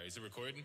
Alright, is it recording?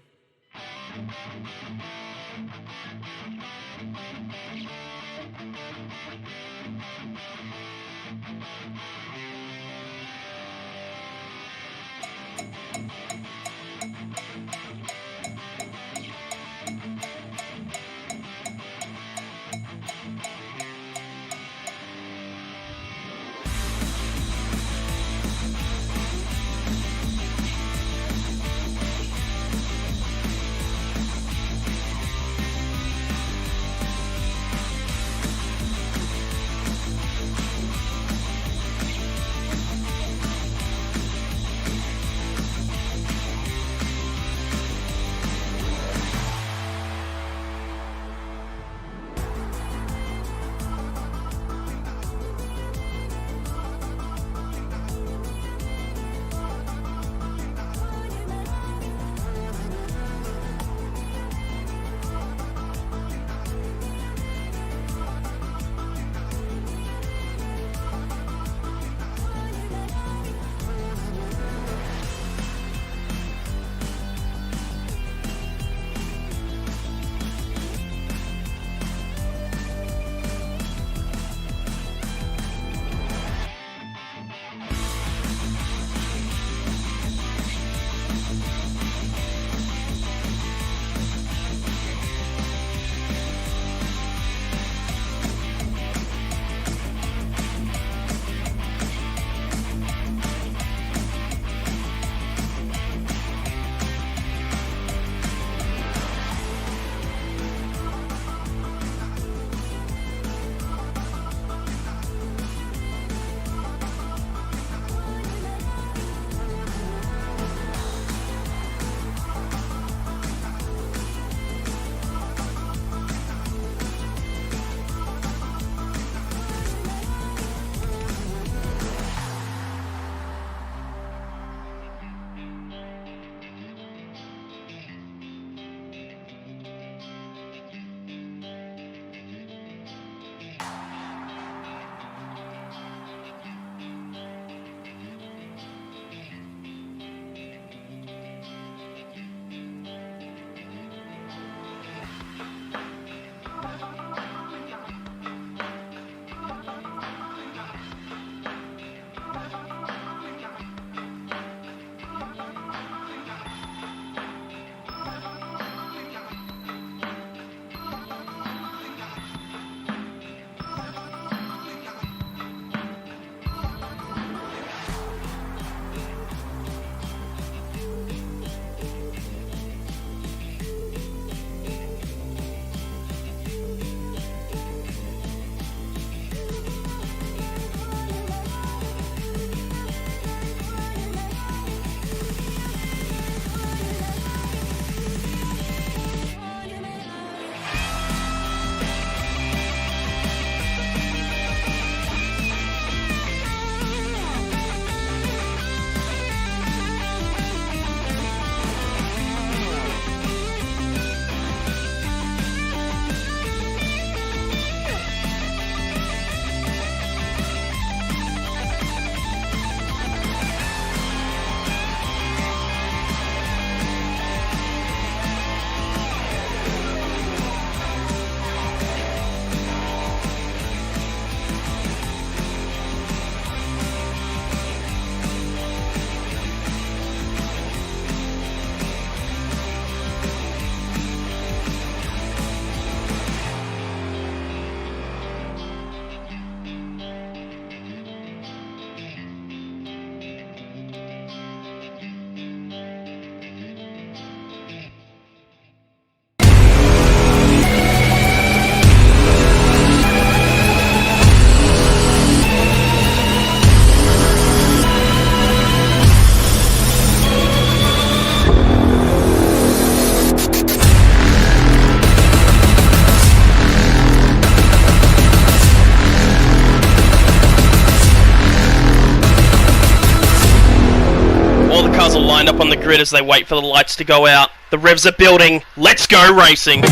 Cars are lined up on the grid as they wait for the lights to go out. The revs are building. Let's go racing!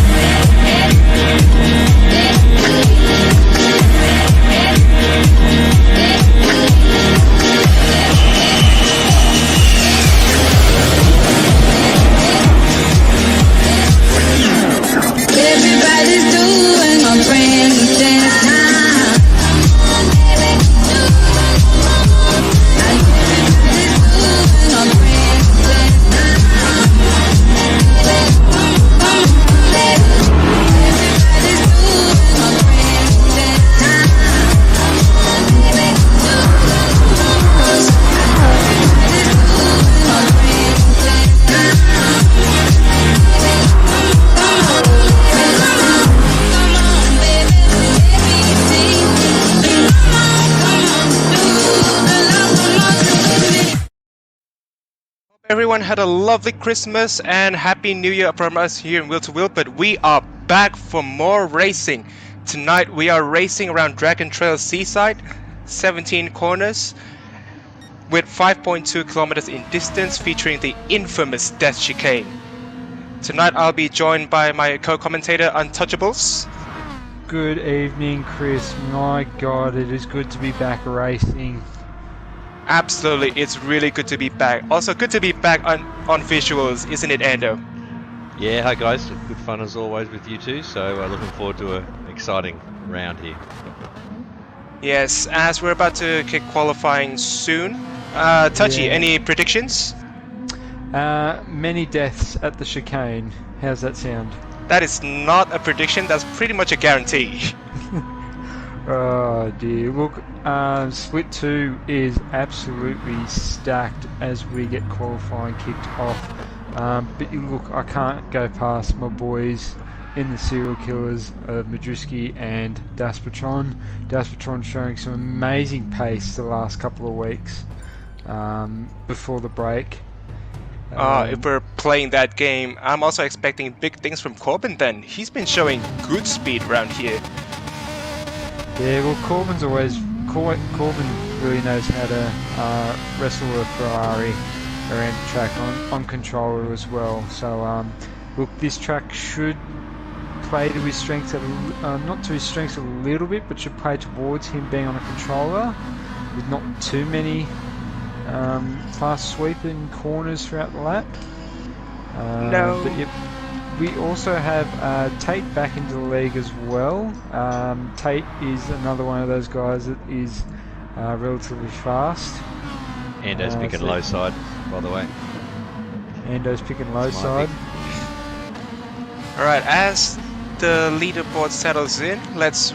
everyone had a lovely Christmas and Happy New Year from us here in Will2W, but we are back for more racing. Tonight we are racing around Dragon TrailSeaside, 17 corners with 5.2 kilometers in distance, featuring the infamous Death Chicane. Tonight I'll be joined by my co-commentator Untouchables. Good evening, Chris. My God, it is good to be back racing. Absolutely, it's really good to be back. Also good to be back on visuals, isn't it, Ando? Yeah, hi guys. Good fun as always with you two, so looking forward to an exciting round here. Yes, as we're about to kick qualifying soon. Touchy, Yeah. any predictions? Many deaths at the chicane. How's that sound? That is not a prediction, that's pretty much a guarantee. Oh dear. Look, Split 2 is absolutely stacked as we get qualifying kicked off. But look, I can't go past my boys in the serial killers of Madriski and Daspatron. Daspatron showing some amazing pace the last couple of weeks before the break. If we're playing that game, I'm also expecting big things from Corbin then. He's been showing good speed around here. Yeah, well, Corbin really knows how to wrestle a Ferrari around the track on controller as well. So, look, this track should play to his strengths, not to his strengths a little bit, but should play towards him being on a controller with not too many fast sweeping corners throughout the lap. No. But yep, we also have Tate back into the league as well. Tate is another one of those guys that is relatively fast. Ando's picking low side, by the way. Ando's picking low side. Alright, as the leaderboard settles in, let's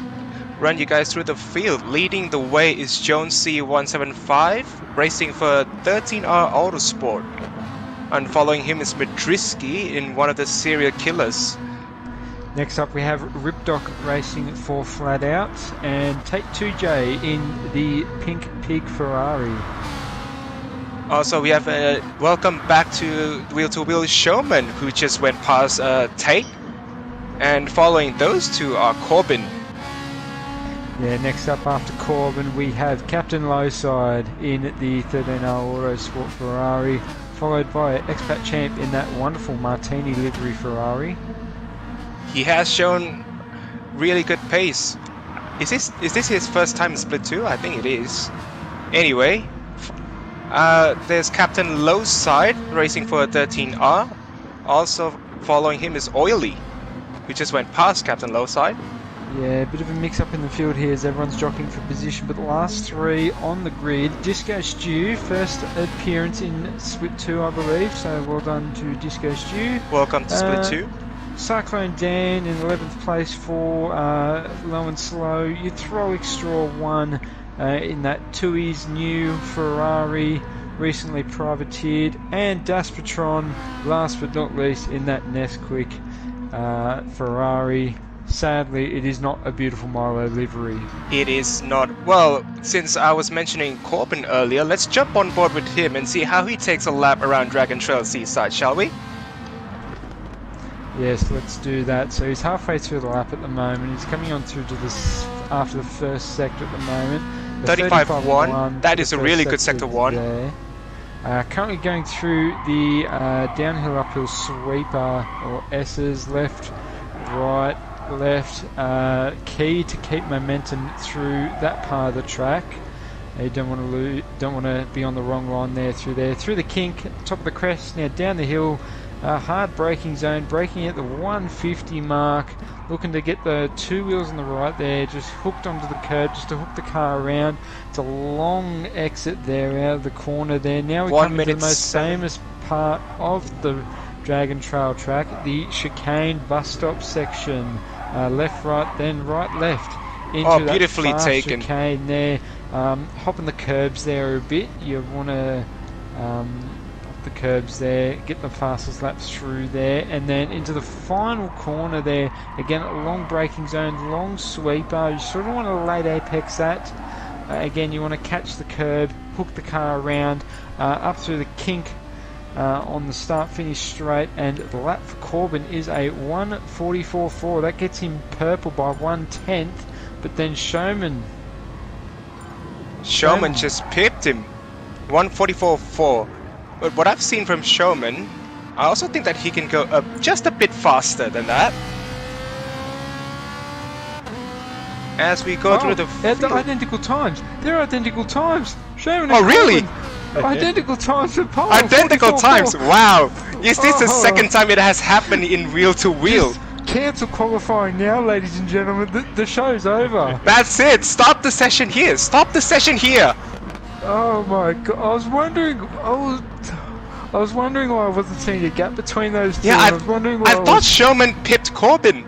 run you guys through the field. Leading the way is Jones C175, racing for 13R Autosport. And following him is Madriski in one of the serial killers. Next up we have Ripdoc racing for Flat Out, and Tate 2J in the Pink Pig Ferrari. Also, we have a welcome back to Wheel2Wheel Showman, who just went past Tate. And following those two are Corbin. Yeah, next up after Corbin we have Captain Lowside in the 13R Autosport Ferrari, followed by Expat Champ in that wonderful Martini livery Ferrari. He has shown really good pace. Is this his first time in Split 2? I think it is. Anyway, there's Captain Lowside racing for 13R. Also following him is Oily, who just went past Captain Lowside. Yeah, a bit of a mix-up in the field here as everyone's jockeying for position, but the last three on the grid. Disco Stew, first appearance in Split 2, I believe, so well done to Disco Stew. Welcome to Split 2. Cyclone Dan in 11th place for Low and Slow. You throw Straw 1 in that Tui's new Ferrari, recently privateered, and Daspatron, last but not least, in that Nesquik Ferrari. Sadly, it is not a beautiful Milo livery. It is not. Well, since I was mentioning Corbin earlier, let's jump on board with him and see how he takes a lap around Dragon TrailSeaside, shall we? Yes, let's do that. So he's halfway through the lap at the moment. He's coming on through to this after the first sector at the moment. 35-1. That is a really good sector 1. Currently going through the downhill uphill sweeper or S's, left, right, left, key to keep momentum through that part of the track. You don't want to be on the wrong line there, through the kink, top of the crest, now down the hill, hard braking zone, braking at the 150 mark, looking to get the two wheels on the right there, just hooked onto the curb, just to hook the car around. It's a long exit there out of the corner there. Now we come into the most famous part of the Dragon Trail track, the chicane bus stop section. Left, right, then right, left. Into beautifully that taken. Chicane there. Hopping the curbs there a bit. You want to hop the curbs there, get the fastest laps through there, and then into the final corner there. Again, a long braking zone, long sweeper. You sort of want to late apex that. Again, you want to catch the curb, hook the car around, up through the kink on the start-finish straight, and the lap for Corbin is a 1:44.4. That gets him purple by 1/10, but then Showman just pipped him. 1:44.4. But what I've seen from Showman, I also think that he can go up just a bit faster than that. As we go through the they're field. identical times. They're identical times. Showman. Oh, really? Identical times for pole. Identical 44.4. times. Wow. Is this the Oh. second time it has happened in wheel to wheel? Just cancel qualifying now, ladies and gentlemen. The show's over. That's it. Stop the session here. Stop the session here. Oh my god! I was wondering why I wasn't seeing a gap between those two. Yeah, I was wondering why I thought Showman pipped Corbin.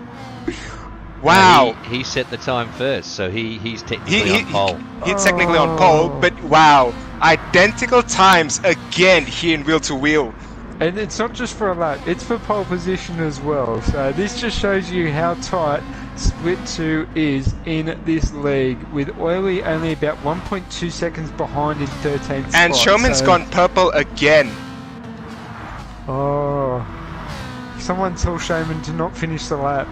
Wow. He set the time first, so he's technically on pole. He's technically on pole, but wow. Identical times again here in wheel to wheel. And it's not just for a lap, it's for pole position as well. So this just shows you how tight Split 2 is in this league, with Oily only about 1.2 seconds behind in 13th spot. And Showman's gone purple again. Oh. Someone tell Showman to not finish the lap.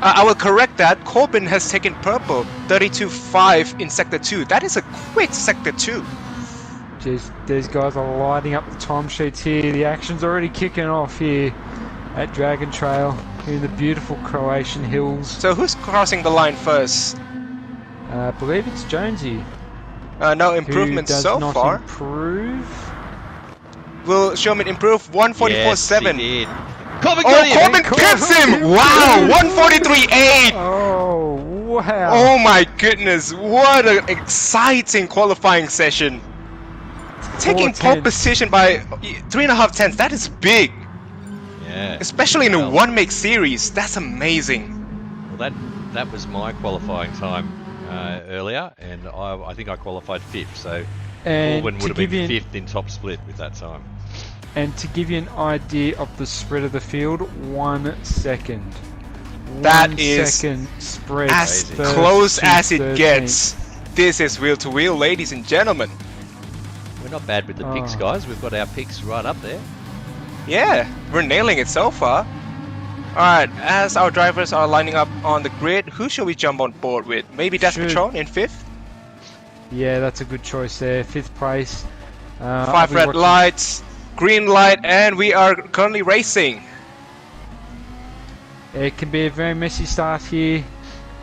I will correct that. Corbin has taken purple, 32.5 in Sector 2. That is a quick Sector 2. Jeez, these guys are lighting up the timesheets here. The action's already kicking off here at Dragon Trail in the beautiful Croatian hills. So who's crossing the line first? I believe it's Jonesy. No improvements who does so not far. Improve. Will Showman improve? 1:44.7. Yes, he did. Corbin Oh, got him! Corbin pips him! Wow, 1:43.8. Oh, wow. Oh my goodness, what an exciting qualifying session. Taking pole 4/10. position by 3.5 tenths, that is big. Yeah. Especially in a Well, one-make series, that's amazing. Well, that was my qualifying time earlier, and I think I qualified 5th, so And Corbin to would have give been you 5th in top split with that time. And to give you an idea of the spread of the field, 1 second. That 1 is second spread. As Crazy. close to as it 13th. gets. This is wheel to wheel, ladies and gentlemen. We're not bad with the picks, Oh. guys. We've got our picks right up there. Yeah, we're nailing it so far. Alright, as our drivers are lining up on the grid, who should we jump on board with? Maybe Despatron in 5th? Yeah, that's a good choice there. 5th place. 5 red lights, green light, and we are currently racing. It can be a very messy start here.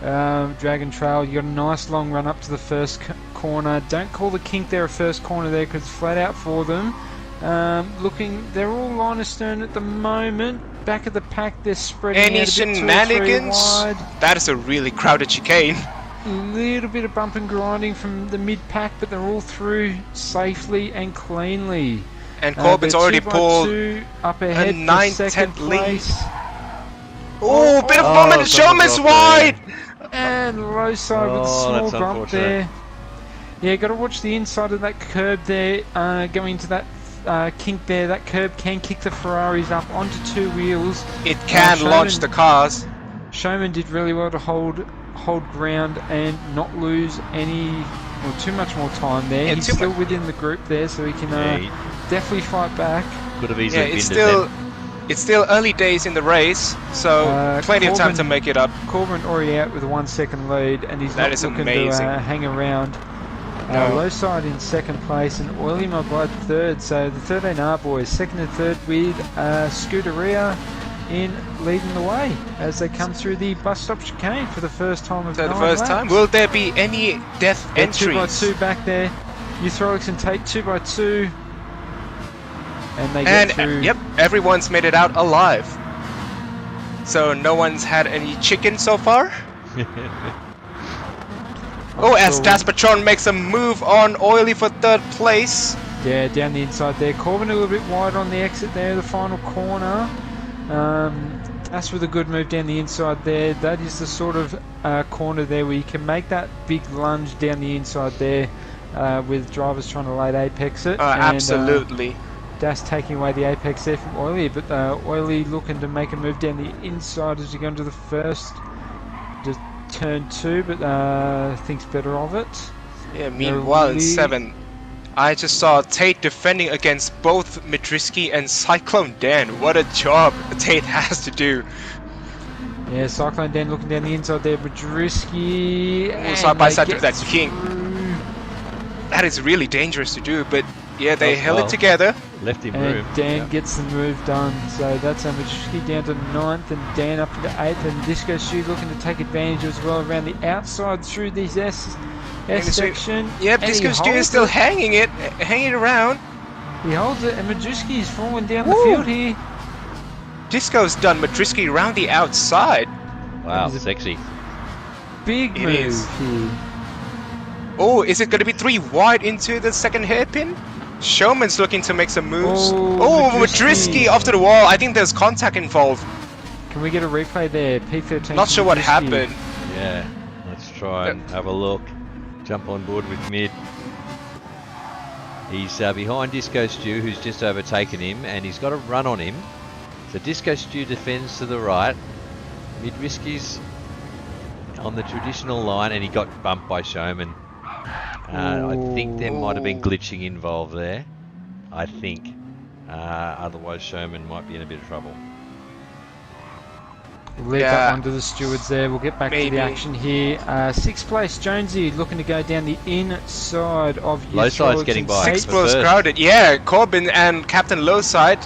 Dragon Trail, you got a nice long run up to the first corner. Don't call the kink there a first corner there, because it's flat out for them. They're all line astern at the moment. Back of the pack, they're spreading Any out a bit 2 or 3 shenanigans? wide. That is a really crowded chicane. A little bit of bump and grinding from the mid-pack, but they're all through safely and cleanly. And Corbin's They're already 2 by pulled 2 up ahead a for 9/10 second lead. place. Oh, bit of Oh, moment, someone's Showman's off wide! And low side with a Oh, small that's bump unfortunate. there. Yeah, got to watch the inside of that curb there, going into that kink there. That curb can kick the Ferraris up onto 2 wheels. It can Showman- launch the cars. Showman did really well to hold ground and not lose too much more time there. Yeah, He's too still much. within the group there, so he can Yeah, he definitely fight back. could have Yeah, easily it's been still them. it's still early days in the race, so plenty of time Corbin- to make it up. Corbin already out with a 1 second lead, and he's That not is looking amazing. to hang around. No. Low side in second place, and Oily My Blood third. So the 13R boys, second and third with Scuderia in leading the way as they come through the bus stop chicane for the first time of So the 9 first laps. time, will there be any death They're entries? 2 by 2 back there. Euthrolics and Tate 2 by 2, and they get And through. yep, everyone's made it out alive. So no one's had any chicken so far. Oh, as So- Daspatron makes a move on Oily for 3rd place. Yeah, down the inside there. Corbin a little bit wide on the exit there, the final corner. That's with a good move down the inside there. That is the sort of corner there where you can make that big lunge down the inside there with drivers trying to late apex it. And, Absolutely. Das taking away the apex there from Oily, but Oily looking to make a move down the inside as you go into the first turn 2, but thinks better of it. Yeah, meanwhile in really- 7th, I just saw Tate defending against both Madrisky and Cyclone Dan. What a job Tate has to do. Yeah, Cyclone Dan looking down the inside there, Madrisky. Side by side with that King. That is really dangerous to do, but yeah, they held it together. Left him And room. Dan gets the move done. So that's Madrisky down to 9th and Dan up into 8th. And Disco Stu looking to take advantage as well around the outside through these S section. Yep, Disco Stu is still hanging it around. He holds it, and Madrisky is falling down the field here. Disco's done Madrisky around the outside. Wow, sexy. Big It move is. here. Oh, is it going to be 3 wide into the second hairpin? Showman's looking to make some moves. Oh, Madrisky off to the wall. I think there's contact involved. Can we get a replay there? P13. Not sure what Madrisky. happened. Yeah, let's try and have a look. Jump on board with mid. He's behind Disco Stew, who's just overtaken him, and he's got a run on him. So Disco Stew defends to the right. Madrisky's on the traditional line, and he got bumped by Showman. I think there might have been glitching involved there. I think. Otherwise, Showman might be in a bit of trouble. We'll leave that one to the stewards there. We'll get back to the action here. 6th place, Jonesy looking to go down the inside of Low side's getting by. 6 floors crowded. Yeah, Corbin and Captain Lowside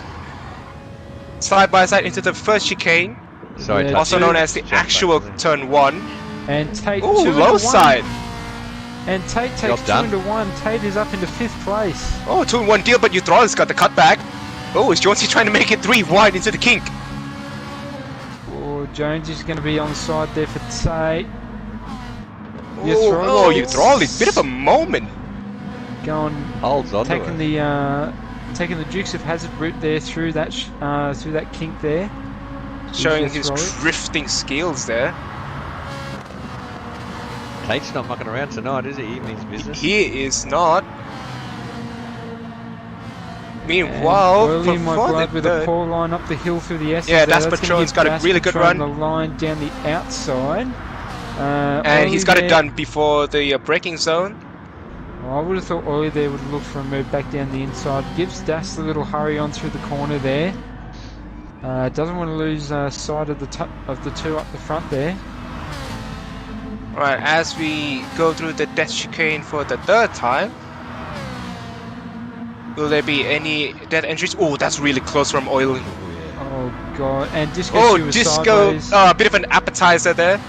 side by side into the first chicane. Sorry, Also known as the actual turn 1. And Tate Ooh, 2 low into 1. side. And Tate takes 2 into 1. Tate is up into 5th place. Oh, 2-in-1 deal, but Uthralic's got the cutback. Oh, is Jonesy trying to make it 3 wide into the kink? Oh, Jones is going to be on the side there for Tate. Oh, Uthralic's bit of a moment. Going, holds on taking the Dukes of Hazzard route there through that kink there. Showing his drifting skills there. Tate's not mucking around tonight, is he? He means business. He is not. Meanwhile, with a poor line up the hill through the S. Yeah, Das Patron's got a really good run. The line down the outside. And he's got it done before the braking zone. Well, I would have thought Ollie there would look for a move back down the inside. Gives Das a little hurry on through the corner there. Doesn't want to lose sight of the 2 up the front there. Right, as we go through the death chicane for the 3rd time, will there be any death entries? Oh, that's really close from Oil. Oh god, and Disco. Disco, a bit of an appetizer there.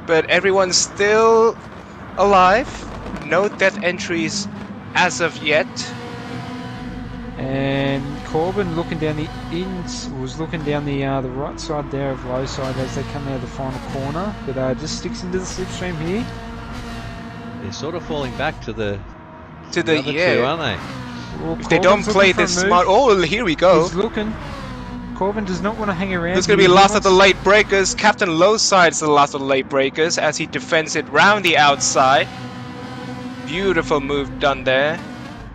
But everyone's still alive. No death entries as of yet. And Corbin looking down the the right side there of low side as they come out of the final corner, but just sticks into the slipstream here. They're sort of falling back to the two, aren't they? Well, if they don't play this smart, oh, here we go. He's looking. Corbin does not want to hang around. This is going to be the last of the late breakers. Captain Lowside's the last of the late breakers as he defends it round the outside. Beautiful move done there.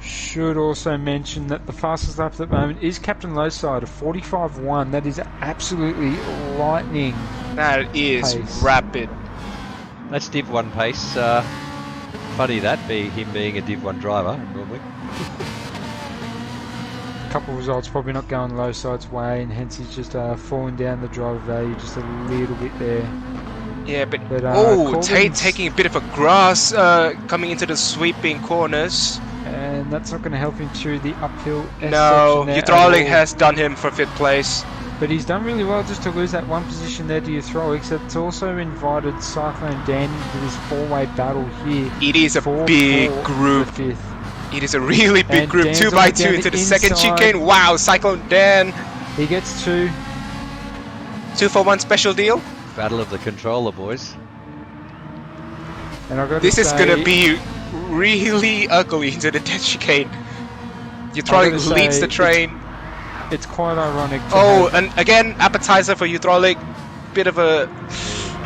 Should also mention that the fastest lap at the moment is Captain Lowside, a 45.1. That is absolutely lightning. That is pace. rapid. That's Div 1 pace. Funny that, him being a Div 1 driver, probably. A couple of results probably not going Lowside's way, and hence he's just falling down the driver value just a little bit there. Yeah, but Corbin's, Tate taking a bit of a grass coming into the sweeping corners. And that's not going to help him through the uphill S No, section Uthralich has done him for 5th place. But he's done really well just to lose that one position there to Uthralich. So it's also invited Cyclone Dan into this 4-way battle here. It is a big group. It is a really big group. Dan's 2x2 into the second chicane. Wow, Cyclone Dan. He gets 2. 2 for 1 special deal. Battle of the controller, boys. And I've got this to is going to be really ugly into the death chicane. Uthralich leads the train. It's quite ironic. And again, appetizer for Uthralich. Bit of a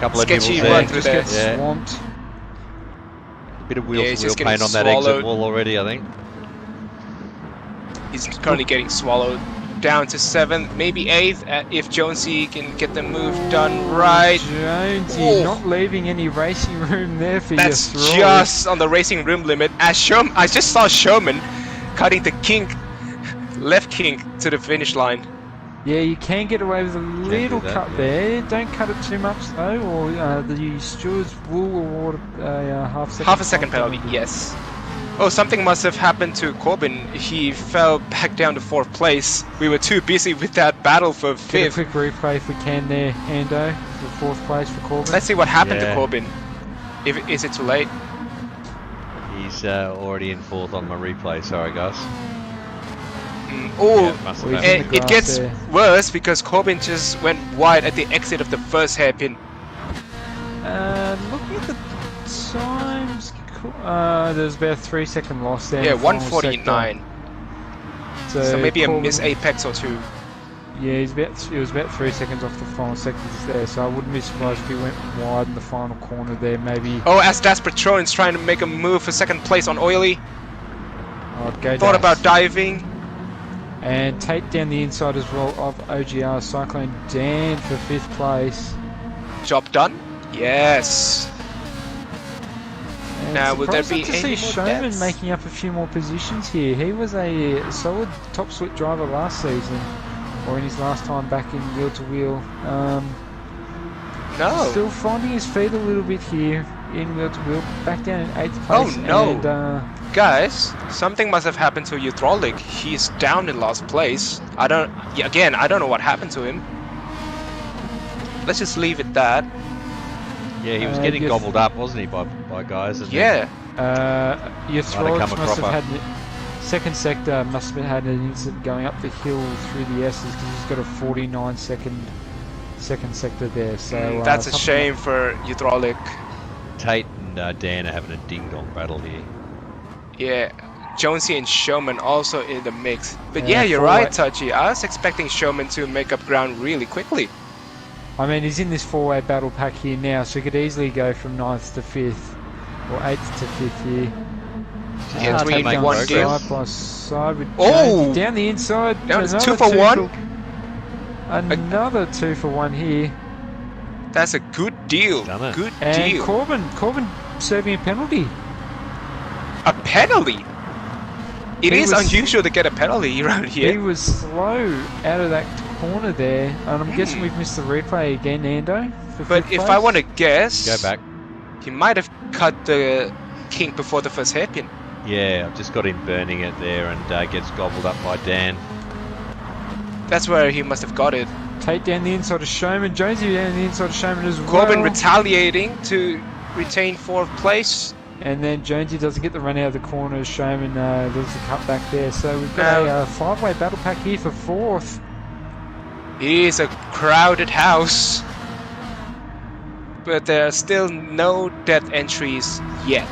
couple sketchy of run through there. Gets swamped. Bit of wheel paint on that exit wall already, I think. He's currently getting swallowed. down to 7th, maybe 8th, if Jonesy can get the move done right. Jonesy Oh. not leaving any racing room there for That's your throw. just on the racing room limit. As I just saw Showman cutting the kink, left kink to the finish line. Yeah, you can get away with a little that, cut yeah. there. Don't cut it too much though, or the stewards will award a half Half a second penalty, yes. Oh, something must have happened to Corbin. He fell back down to 4th place. We were too busy with that battle for Get a 5th. quick replay if we can there, Ando, for 4th place for Corbin. Let's see what happened to Yeah. Corbin. Is it too late? He's already in 4th on my replay. Sorry, guys. Oh, Yeah, must have Well, happened. in the it grass gets there. worse because Corbin just went wide at the exit of the first hairpin. Looking at the times, there's about a 3-second loss there. Yeah, in the final 149. sector. So maybe a Corbin- miss apex or two. Yeah, he was about 3 seconds off the final sectors there, so I wouldn't be surprised if he went wide in the final corner there, maybe. Oh, as Das Patron's trying to make a move for 2nd place on Oily. I'd go Thought Das. about diving. And Tate down the inside as well of OGR, Cyclone Dan for 5th place. Job done? Yes. And Now, will there surprised be to see any more Showman deaths? making up a few more positions here. He was a solid top split driver last season, or in his last time back in wheel to wheel. No. Still finding his feet a little bit here in wheel to wheel, back down in 8th Oh, place. no. And, Guys, something must have happened to Hydraulic. He's down in last place. I don't know what happened to him. Let's just leave it that. Yeah, he was getting yes. gobbled up, wasn't he, by guys? And Yeah. your throttle come a must have cropper. had second sector must have had an incident going up the hill through the S's because he's got a 49-second second sector there. So That's a something shame for Hydraulic. Tate and Dan are having a ding-dong battle here. Yeah. Jonesy and Showman also in the mix. But Yeah, yeah, you're forward. right, Tachi. I was expecting Showman to make up ground really quickly. I mean, he's in this four-way battle pack here now, so he could easily go from 9th to 5th or 8th to 5th here. Yeah, hard to three make in one progress. deal. Side by side with Oh! Jonesy. Down the inside. Down to another 2 for 1. Another 2 for 1 here. That's a good deal. Done it. Good And deal. Corbin serving a penalty. A penalty? It He is was- unusual to get a penalty around He here. was slow out of that corner there, and I'm guessing we've missed the replay again, Ando. for But 5th if place. I want to guess, Go back. he might have cut the kink before the first hairpin. Yeah, I've just got him burning it there and gets gobbled up by Dan. That's where he must have got it. Tate down the inside of Showman, Jonesy down the inside of Showman as Corbin well. retaliating to retain 4th place. And then Jonesy doesn't get the run out of the corner as Showman does the cut back there. So we've Now- got a 5-way battle pack here for 4th. It is a crowded house. But there are still no death entries yet.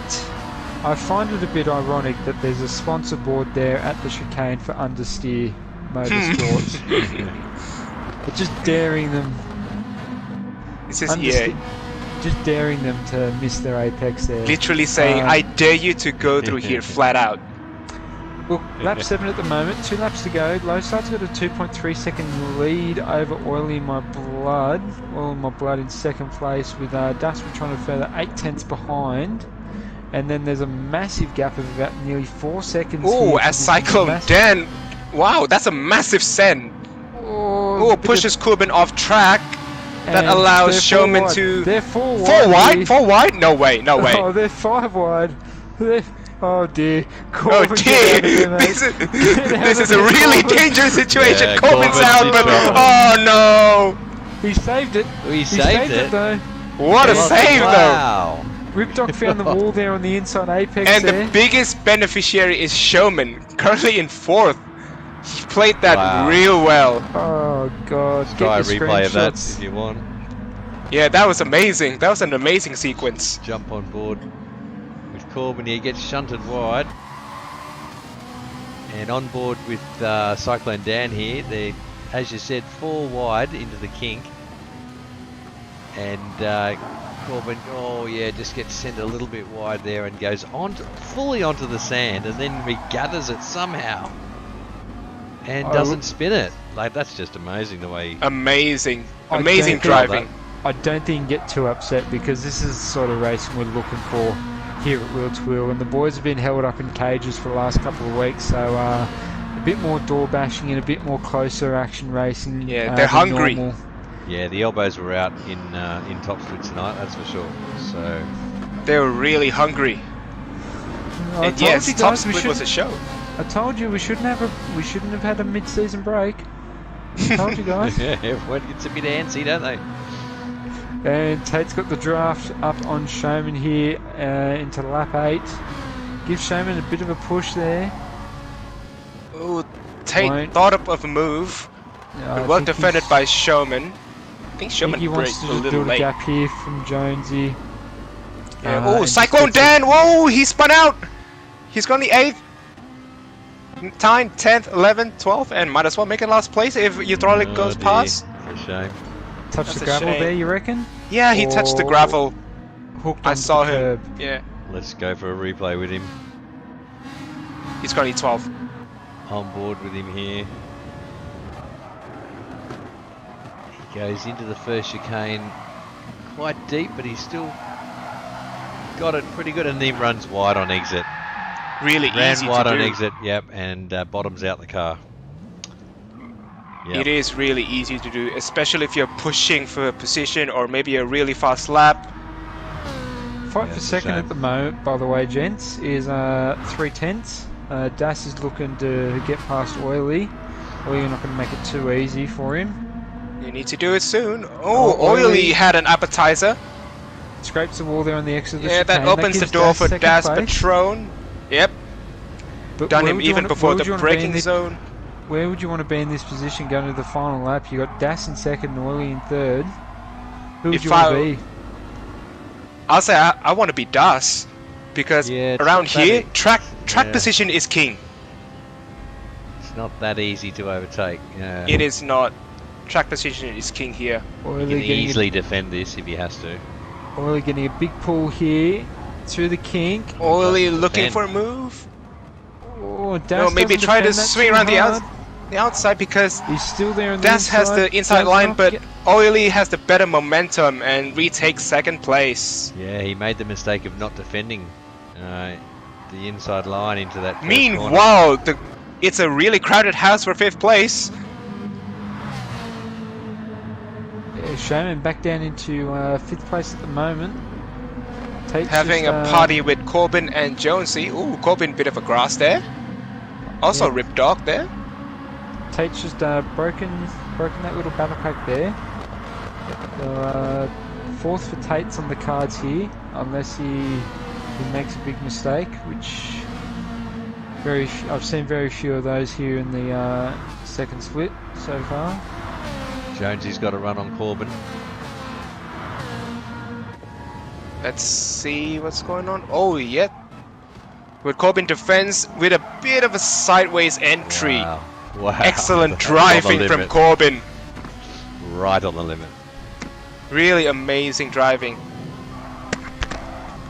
I find it a bit ironic that there's a sponsor board there at the chicane for Understeer Motorsports. But just daring them. It says EA. Just daring them to miss their apex there. Literally saying, I dare you to go through here flat out. Look, lap 7 at the moment, 2 laps to go. Lowside's got a 2.3 second lead over Oily in My Blood. Oil in My Blood in second place with Dust trying to further 8/10ths behind. And then there's a massive gap of about nearly 4 seconds. Oh, here as for this Cyclone massive- Dan. Wow, that's a massive send. Oh, Oh, pushes Corbin off track. That and allows they're Showman four wide. to... They're 4 wide. 4 wide? here. 4 wide? No way, no way. Oh, they're 5 wide. Oh dear. Oh Corbin, dear, get out of there, mate. this Get is out a of there, really Corbin. dangerous situation. Yeah, Corbin's Corbin's out, in but trouble. oh He saved it. He saved it. though. no! What a Yeah. save though! Wow. Ripdog found the wall there on the inside apex And there. the biggest beneficiary is Showman, currently in 4th. He played that Wow. real well. Oh god. Try a Get your replay of that screenshots. if you want. Yeah, that was amazing. That was an amazing sequence. Jump on board with Corbin here, gets shunted wide. And on board with Cyclone Dan here, they, as you said, 4 wide into the kink. And Corbin, oh yeah, just gets sent a little bit wide there and goes on fully onto the sand and then regathers it somehow. and doesn't spin it. Like, that's just amazing the way. Amazing I amazing don't driving. I don't think you get too upset because this is the sort of racing we're looking for here at Wheel to Wheel, and the boys have been held up in cages for the last couple of weeks, so a bit more door bashing and a bit more closer action racing. Yeah, they're than hungry. normal. Yeah, the elbows were out in top split tonight, that's for sure. So They were really hungry. I And told yes, you Top guys we Split was a shouldn't- show. I told you we shouldn't have had a mid-season break. I told you guys. yeah, everyone gets a bit antsy, don't they? And Tate's got the draft up on Showman here into lap 8. Give Showman a bit of a push there. Ooh, Tate Won't- thought up of a move. I Well think defended he's- by Showman. I think I think Showman he wants braked to a just little build a late. gap here from Jonesy. Yeah. and Oh, just Cyclone gets a- Dan! Whoa, he spun out! He's gone the 8th. Time 10th, 11th, 12th, and might as well make it last place if Hydraulic goes dear. past. It's a shame. Touch That's the a gravel shame. there, you reckon? Yeah, he touched the Or gravel. Hooked I onto saw the him. curb. Yeah, Let's go for a replay with him. he's gonna need 12. On board with him here. He goes into the first chicane quite deep, but he's still got it pretty good, and then runs wide on exit. Really Ran easy wide to on do. exit, yep, and bottoms out the car. Yep. It is really easy to do, especially if you're pushing for a position or maybe a really fast lap. Fight Yeah, for it's a second shame. at the moment, by the way, gents, is 3/10. Das is looking to get past Oily. Oily not going to make it too easy for him. You need to do it soon. Oh, Oh, Oily Oily. had an appetizer. Scrapes the wall there on the exit of the Yeah, that chicane. opens the gives door Das for second Das place. Patron. Yep, But done where him would you even wanna- before where the would you wanna be in braking this- zone. Where would you want to be in this position going to the final lap? You got Das in second and Oily in third. Who would If you want to I- be? I'll say I want to be Das because Yeah, it's around not that here, e- track yeah. position is king. It's not that easy to overtake. It is not. Track position is king here. He Oily can getting, easily defend this if he has to. Oily getting a big pull here through the kink. Oily doesn't looking defend. for a move. Oh, Das No, maybe doesn't try to defend that swing too around hard. the outside because He's still there on the Das has the inside does line, not but get- Oily has the better momentum and retakes second place. Yeah, he made the mistake of not defending the inside line into that. first corner. Meanwhile, it's a really crowded house for 5th place. Yeah, Showman back down into 5th place at the moment. Tate's Having just, a party with Corbin and Jonesy. Ooh, Corbin, bit of a grass there. Also Yeah. Rip Dog there. Tate's just broken that little battle pack there. So 4th for Tate's on the cards here, unless he makes a big mistake, which I've seen very few of those here in the second split so far. Jonesy's got a run on Corbin. Let's see what's going on. Oh, yeah. With Corbin defends with a bit of a sideways entry. Wow. Wow. Excellent That's on the driving from limit. Corbin. Right on the limit. Really amazing driving.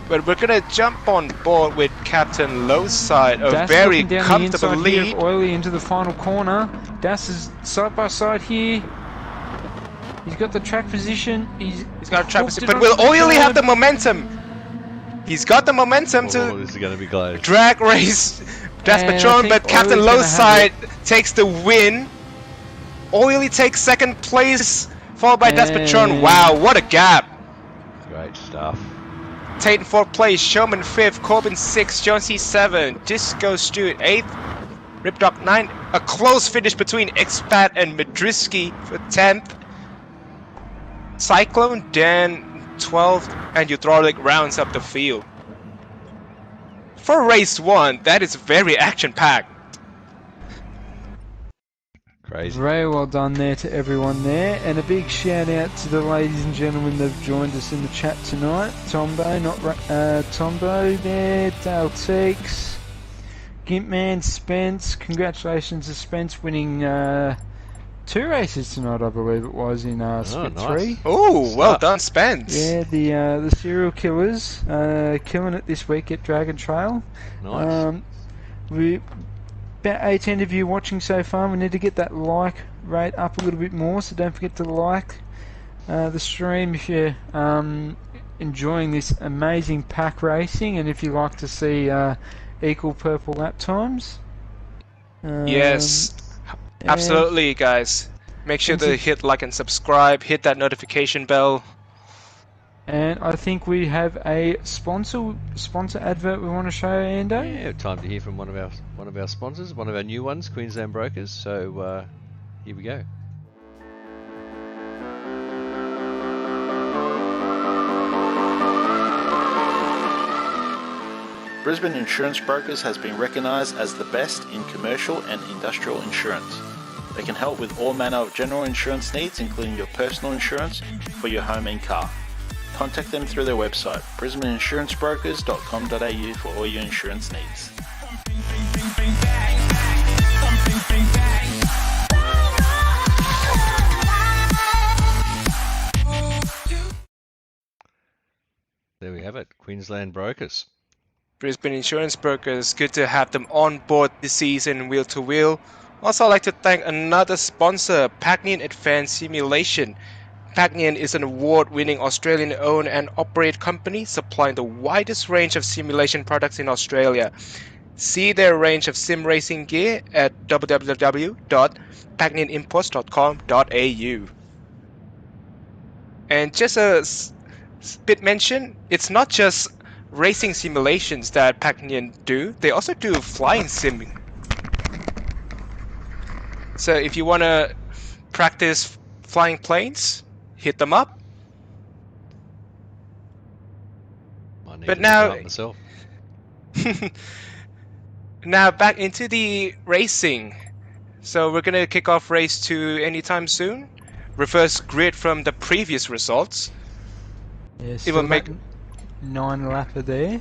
But we're gonna jump on board with Captain Lowside. A Das very looking down the comfortable inside here lead. of Oily into the final corner. Das is side by side here. He's got the track position. He's Got a track hooked position. it But onto will the Oily have the curb. momentum? He's got the momentum Oh, to this is going to be close. drag race Das And I Patron, think but Captain Oily's gonna Lowside have takes the win. Oily takes second place, followed by Das Patron. And- Wow, what a gap. Great stuff. Tate in 4th place, Showman 5th, Corbin 6th, Jonesy 7th, Disco Stewart 8th, Ripdog 9th. A close finish between Expat and Madrisky for 10th. Cyclone Dan 12th, and Hydraulic rounds up the field. For race 1, that is very action-packed. Crazy. Very well done there to everyone there, and a big shout out to the ladies and gentlemen that have joined us in the chat tonight. Tombo, Tombo there, Dale Teeks, Gimpman, Spence. Congratulations to Spence winning 2 races tonight, I believe it was in split nice. 3. Oh, well Stuff. done, Spence. Yeah, the serial killers killing it this week at Dragon Trail. Nice. We about 18 of you watching so far. We need to get that like rate up a little bit more, so don't forget to like the stream if you're enjoying this amazing pack racing, and if you like to see equal purple lap times. Yes, absolutely, guys. Make sure to hit like and subscribe, hit that notification bell. And I think we have a sponsor advert we want to show, Ando. Yeah, time to hear from one of our sponsors, one of our new ones, Queensland Brokers. So here we go. Brisbane Insurance Brokers has been recognised as the best in commercial and industrial insurance. They can help with all manner of general insurance needs, including your personal insurance for your home and car. Contact them through their website, brisbaneinsurancebrokers.com.au, for all your insurance needs. There we have it, Queensland Brokers. Brisbane Insurance Brokers, good to have them on board this season, wheel to wheel. Also, I'd like to thank another sponsor, Pagnian Advanced Simulation. Pagnian is an award-winning Australian-owned and operated company supplying the widest range of simulation products in Australia. See their range of sim racing gear at www.pagnianimports.com.au. And just a bit mention, it's not just racing simulations that Pagnian do, they also do flying simming. So if you want to practice flying planes, hit them up. But now, now back into the racing. So we're gonna kick off race 2 anytime soon. Reverse grid from the previous results. Yeah, it will make 9 lapper there.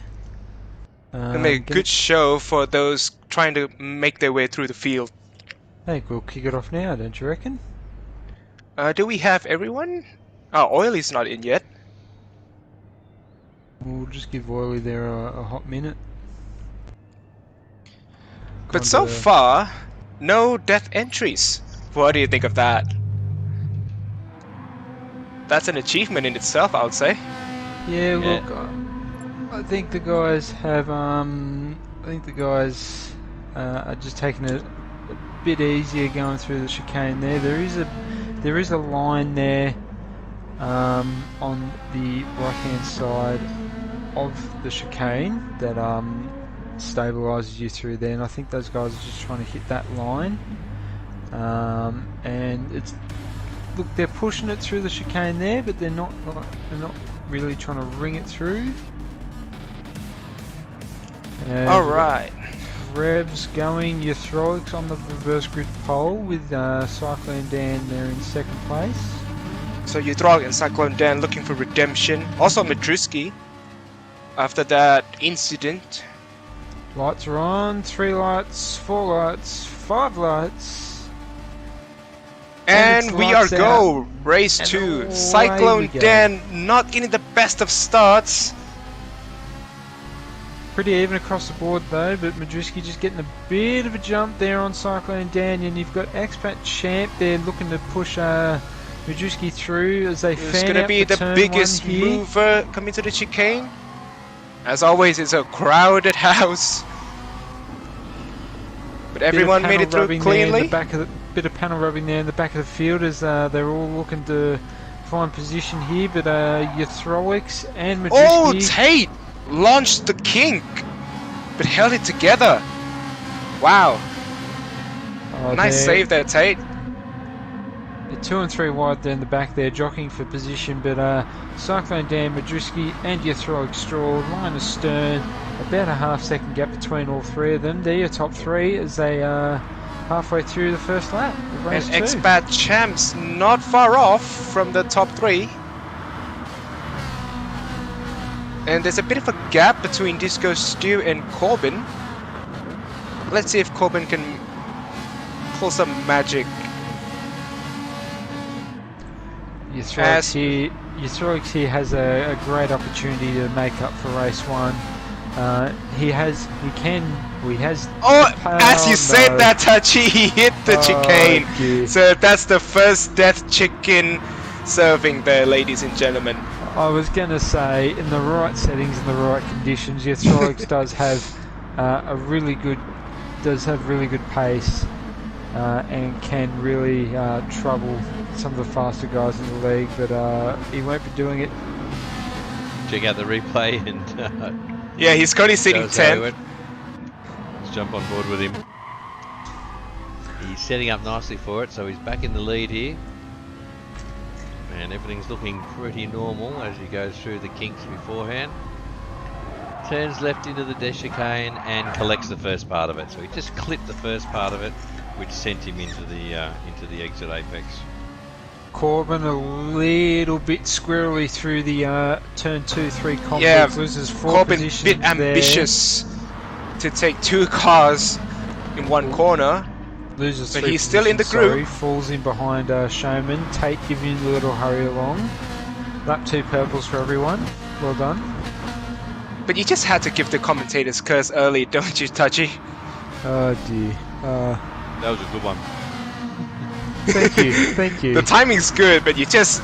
It'll make a good show for those trying to make their way through the field. I think we'll kick it off now, don't you reckon? Do we have everyone? Oily's not in yet. We'll just give Oily there a hot minute. But so far, no death entries. What do you think of that? That's an achievement in itself, I would say. Yeah, look, I think the guys have. I think the guys are just taking it a bit easier going through the chicane there. There is a line there on the right-hand side of the chicane that stabilises you through there, and I think those guys are just trying to hit that line. And it's look, they're pushing it through the chicane there, but they're not really trying to ring it through. All right. Revs going Euthroics on the reverse grid pole with Cyclone Dan there in second place. So Euthroic and Cyclone Dan looking for redemption. Also Madruski after that incident. Lights are on, 3 lights, 4 lights, 5 lights. And we are go! Race 2. Cyclone Dan not getting the best of starts. Pretty even across the board though, but Madruski just getting a bit of a jump there on Cyclone Dan, and you've got Expat Champ there looking to push Madruski through as they fan out. It's going to be the biggest mover coming to the chicane. As always, it's a crowded house. But everyone made it through cleanly. Bit of panel rubbing there in the back of the field as they're all looking to find position here, but Euthroics and Madruski... Oh, Tate launched the kink, but held it together. Wow. Nice save there, Tate. They're 2 and 3 wide there in the back there, jockeying for position, but Cyclone Dan, Madruski and Euthroic Straw, line astern, about a half-second gap between all 3 of them. They're your top 3 as they are halfway through the first lap of race 2. And Expat Champs not far off from the top 3. And there's a bit of a gap between Disco Stew and Corbin. Let's see if Corbin can pull some magic. Euthroics here has a great opportunity to make up for race 1. He has Oh, power, as you said no. that, Touchy, he hit the chicane. Geez. So that's the first death chicken serving there, ladies and gentlemen. I was gonna say, in the right settings and the right conditions, your Throlix does have really good pace and can really trouble some of the faster guys in the league, but he won't be doing it. Check out the replay and Yeah, he's currently sitting shows how he 10th. went. Let's jump on board with him. He's setting up nicely for it, so he's back in the lead here. And everything's looking pretty normal as he goes through the kinks beforehand. Turns left into the death chicane and collects the first part of it. So he just clipped the first part of it, which sent him into the exit apex. Corbin a little bit squirrely through the turn 2-3 complex, Yeah, loses 4 Corbin positions bit there. ambitious to take 2 cars in one corner. Loses But 3 he's still in the positions, group. falls in behind Showman. Tate giving him a little hurry along. Lap 2 purples for everyone. Well done. But you just had to give the commentators curse early, don't you, Touchy? Oh dear. That was a good one. Thank you, thank you. The timing's good, but it just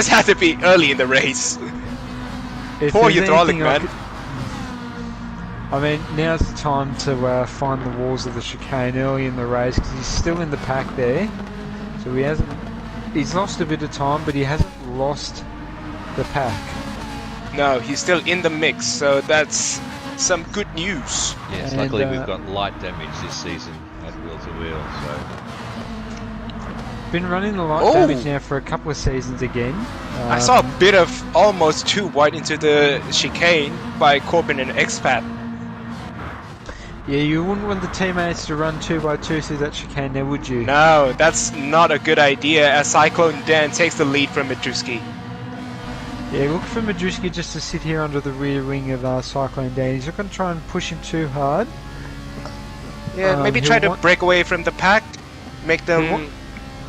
had to be early in the race. If Poor there's hydraulic, anything I man. I mean, now's the time to find the walls of the chicane early in the race because he's still in the pack there. So he's lost a bit of time, but he hasn't lost the pack. No, he's still in the mix, so that's some good news. Yes, And, luckily we've got light damage this season at wheel to wheel, so Been running the light Oh. damage now for a couple of seasons again. I saw a bit of almost 2 wide into the chicane by Corbin and Expat. Yeah, you wouldn't want the teammates to run 2x2 through that chicane there, would you? No, that's not a good idea as Cyclone Dan takes the lead from Madruski. Yeah, look for Madruski just to sit here under the rear wing of Cyclone Dan. He's not going to try and push him too hard. Yeah, maybe try to break away from the pack, make them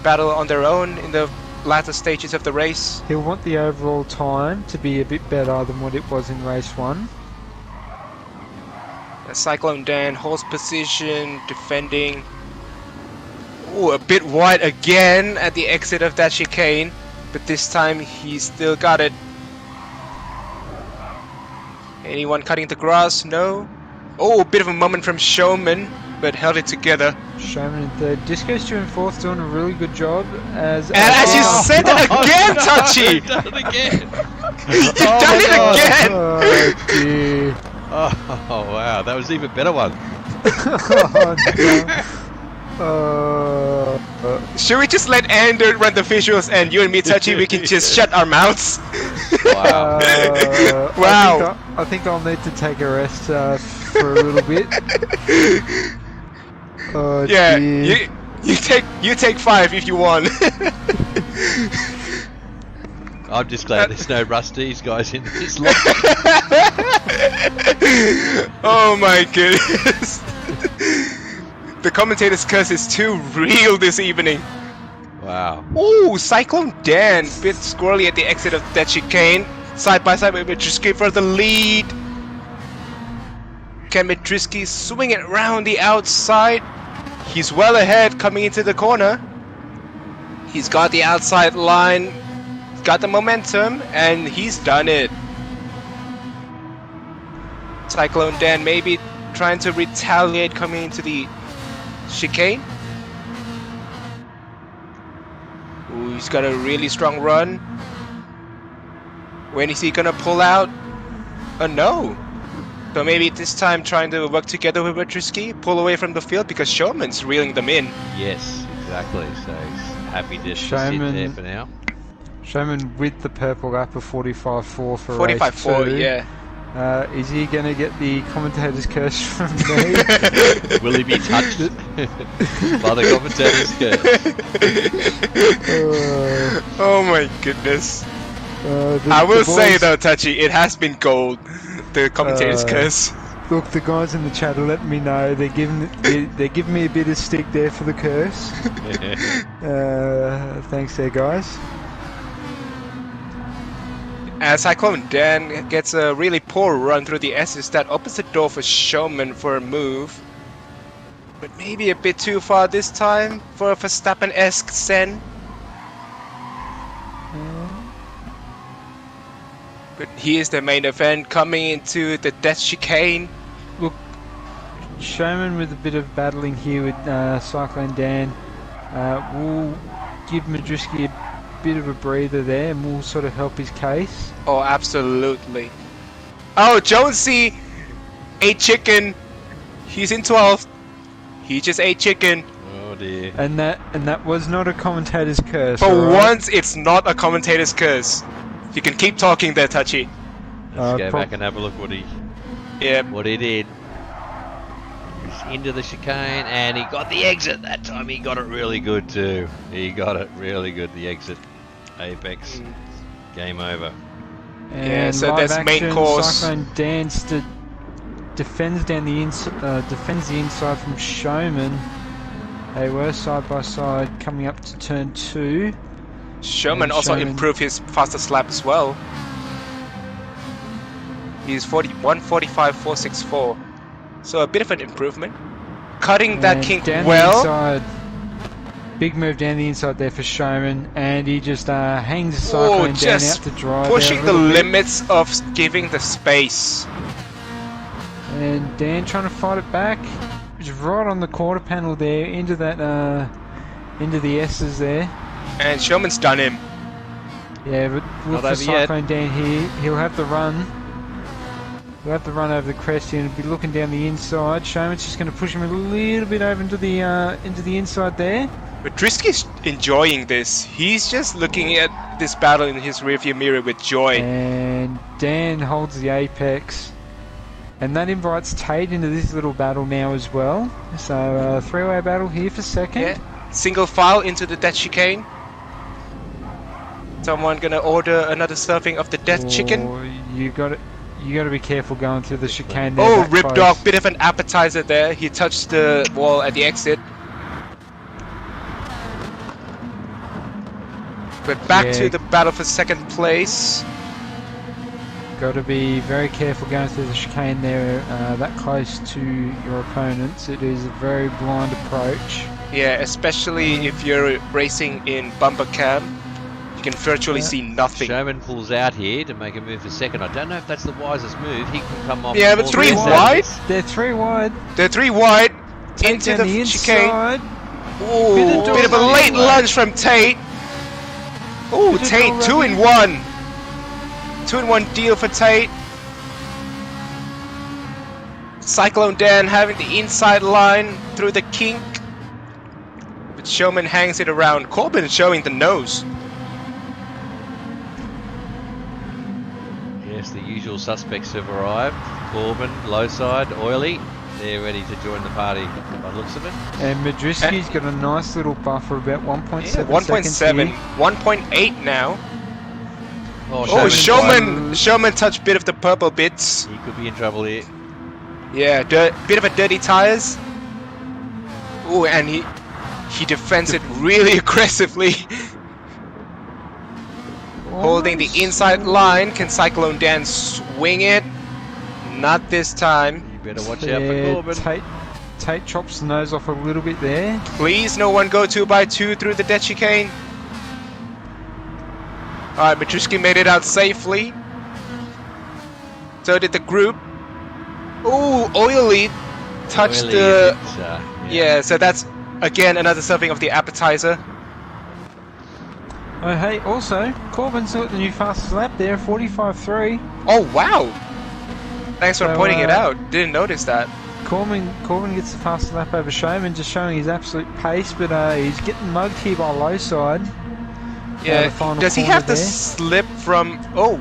battle on their own in the latter stages of the race. He'll want the overall time to be a bit better than what it was in race 1. Cyclone Dan holds position, defending. Ooh, a bit wide again at the exit of that chicane, but this time he's still got it. Anyone cutting the grass? No. Oh, a bit of a moment from Showman, but held it together. Showman in 3rd. Disco's 2 and 4th doing a really good job as... And as you said that again, Touchy! done it again. You've done it again! Oh dear. Oh wow, that was an even better one. Should we just let Ander run the visuals and you and me, Touchy, we can just shut our mouths? Wow. Wow. I think I'll need to take a rest for a little bit. Oh Yeah, dear. you take 5 if you want. I'm just glad there's no Rusties guys in this lot. Oh my goodness. The commentator's curse is too real this evening. Wow. Ooh, Cyclone Dan, bit squirrely at the exit of that chicane. Side by side with Madruski for the lead. Can Madruski swing it round the outside? He's well ahead coming into the corner. He's got the outside line, got the momentum, and he's done it. Cyclone Dan maybe trying to retaliate coming into the chicane. Ooh, he's got a really strong run. When is he gonna pull out? No. So maybe this time trying to work together with Madruski, pull away from the field because Showman's reeling them in. Yes, exactly. So he's happy just to sit Showman- there for now. Showman with the purple lap of 45.4 for 45-4, race 2. yeah. Is he going to get the commentator's curse from me? Will he be touched by the commentator's curse? Oh my goodness. The I will say boys- though, Touchy, it has been gold. The commentator's curse. Look, the guys in the chat are letting me know they're giving me a bit of stick there for the curse. Thanks there, guys. As Cyclone Dan gets a really poor run through the S's, that opens the door for Showman for a move. But maybe a bit too far this time for a Verstappen-esque Sen. But here's the main event coming into the death chicane. Look, Showman with a bit of battling here with Cyclone Dan. We'll give Madriski a bit of a breather there and we'll sort of help his case. Oh, absolutely. Oh, Jonesy ate chicken. He's in 12th. He just ate chicken. Oh dear. And that was not a commentator's curse. For alright? once, it's not a commentator's curse. You can keep talking there, Touchy. Let's go back and have a look what he did. He's into the chicane and he got the exit. That time he got it really good too. He got it really good, the exit. Apex. Game over. And Yeah, so live that's main action, course. Cyclone Dan defends down the defends the inside from Showman. They were side by side coming up to turn 2. Showman And also Showman- improved his fastest lap as well. He's 1:45.464. So a bit of an improvement. Cutting that And kink down the well. inside. Big move down the inside there for Showman, and he just hangs the Oh, Cyclone Dan just out to dry. pushing there the a little bit. limits of giving the space. And Dan trying to fight it back. He's right on the quarter panel there, into that, into the S's there. And Showman's done him. Yeah, but look Not for over yet. Cyclone Dan here. He'll have the run. He'll have the run over the crest here and be looking down the inside. Showman's just going to push him a little bit over into the inside there. But Drisky's enjoying this. He's just looking at this battle in his rearview mirror with joy. And Dan holds the apex. And that invites Tate into this little battle now as well. So three-way battle here for second. Yeah. Single file into the death chicane. Someone gonna order another serving of the death chicken? Oh, you got to be careful going through the chicane there. Oh, that Rip close. Dog, bit of an appetizer there. He touched the wall at the exit. But back Yeah. to the battle for second place. Got to be very careful going through the chicane there, that close to your opponents. It is a very blind approach. Yeah, especially if you're racing in bumper cam. You can virtually Yeah. see nothing. Showman pulls out here to make a move for second. I don't know if that's the wisest move. He can come off. Yeah, but all three the wide? service. They're 3 wide. They're 3 wide Tate into down the, the chicane. inside. Ooh, Bit bit of of a dog late running. lunge from Tate. Ooh, Bit of Tate, dog 2 in 1. 2 in 1 deal for Tate. Cyclone Dan having the inside line through the kink. But Showman hangs it around. Corbin showing the nose. Yes, the usual suspects have arrived. Corbin, low side, Oily. They're ready to join the party by the looks of it. And Madriski's got a nice little buffer, about 1.7 Yeah, 1.7. seconds here. 1.8 now. Oh, Oh, Showman's Showman touched bit of the purple bits. He could be in trouble here. Yeah, bit of a dirty tires. Ooh, and he defends it really aggressively. Holding the inside line. Can Cyclone Dan swing it? Not this time. You better watch out for Corbin. Tate chops the nose off a little bit there. Please, no one go 2x2 through the death chicane. Alright, Matrushki made it out safely. So did the group. Ooh, Oily touched Oily the... is it, Yeah, so that's, again, another serving of the appetizer. Oh, hey, also, Corbin's got the new fastest lap there, 45.3. Oh, wow! Thanks for So, pointing it out. Didn't notice that. Corbin gets the fastest lap over Showman, just showing his absolute pace, but he's getting mugged here by low side. the Yeah, final does he corner have the there. slip from... Oh,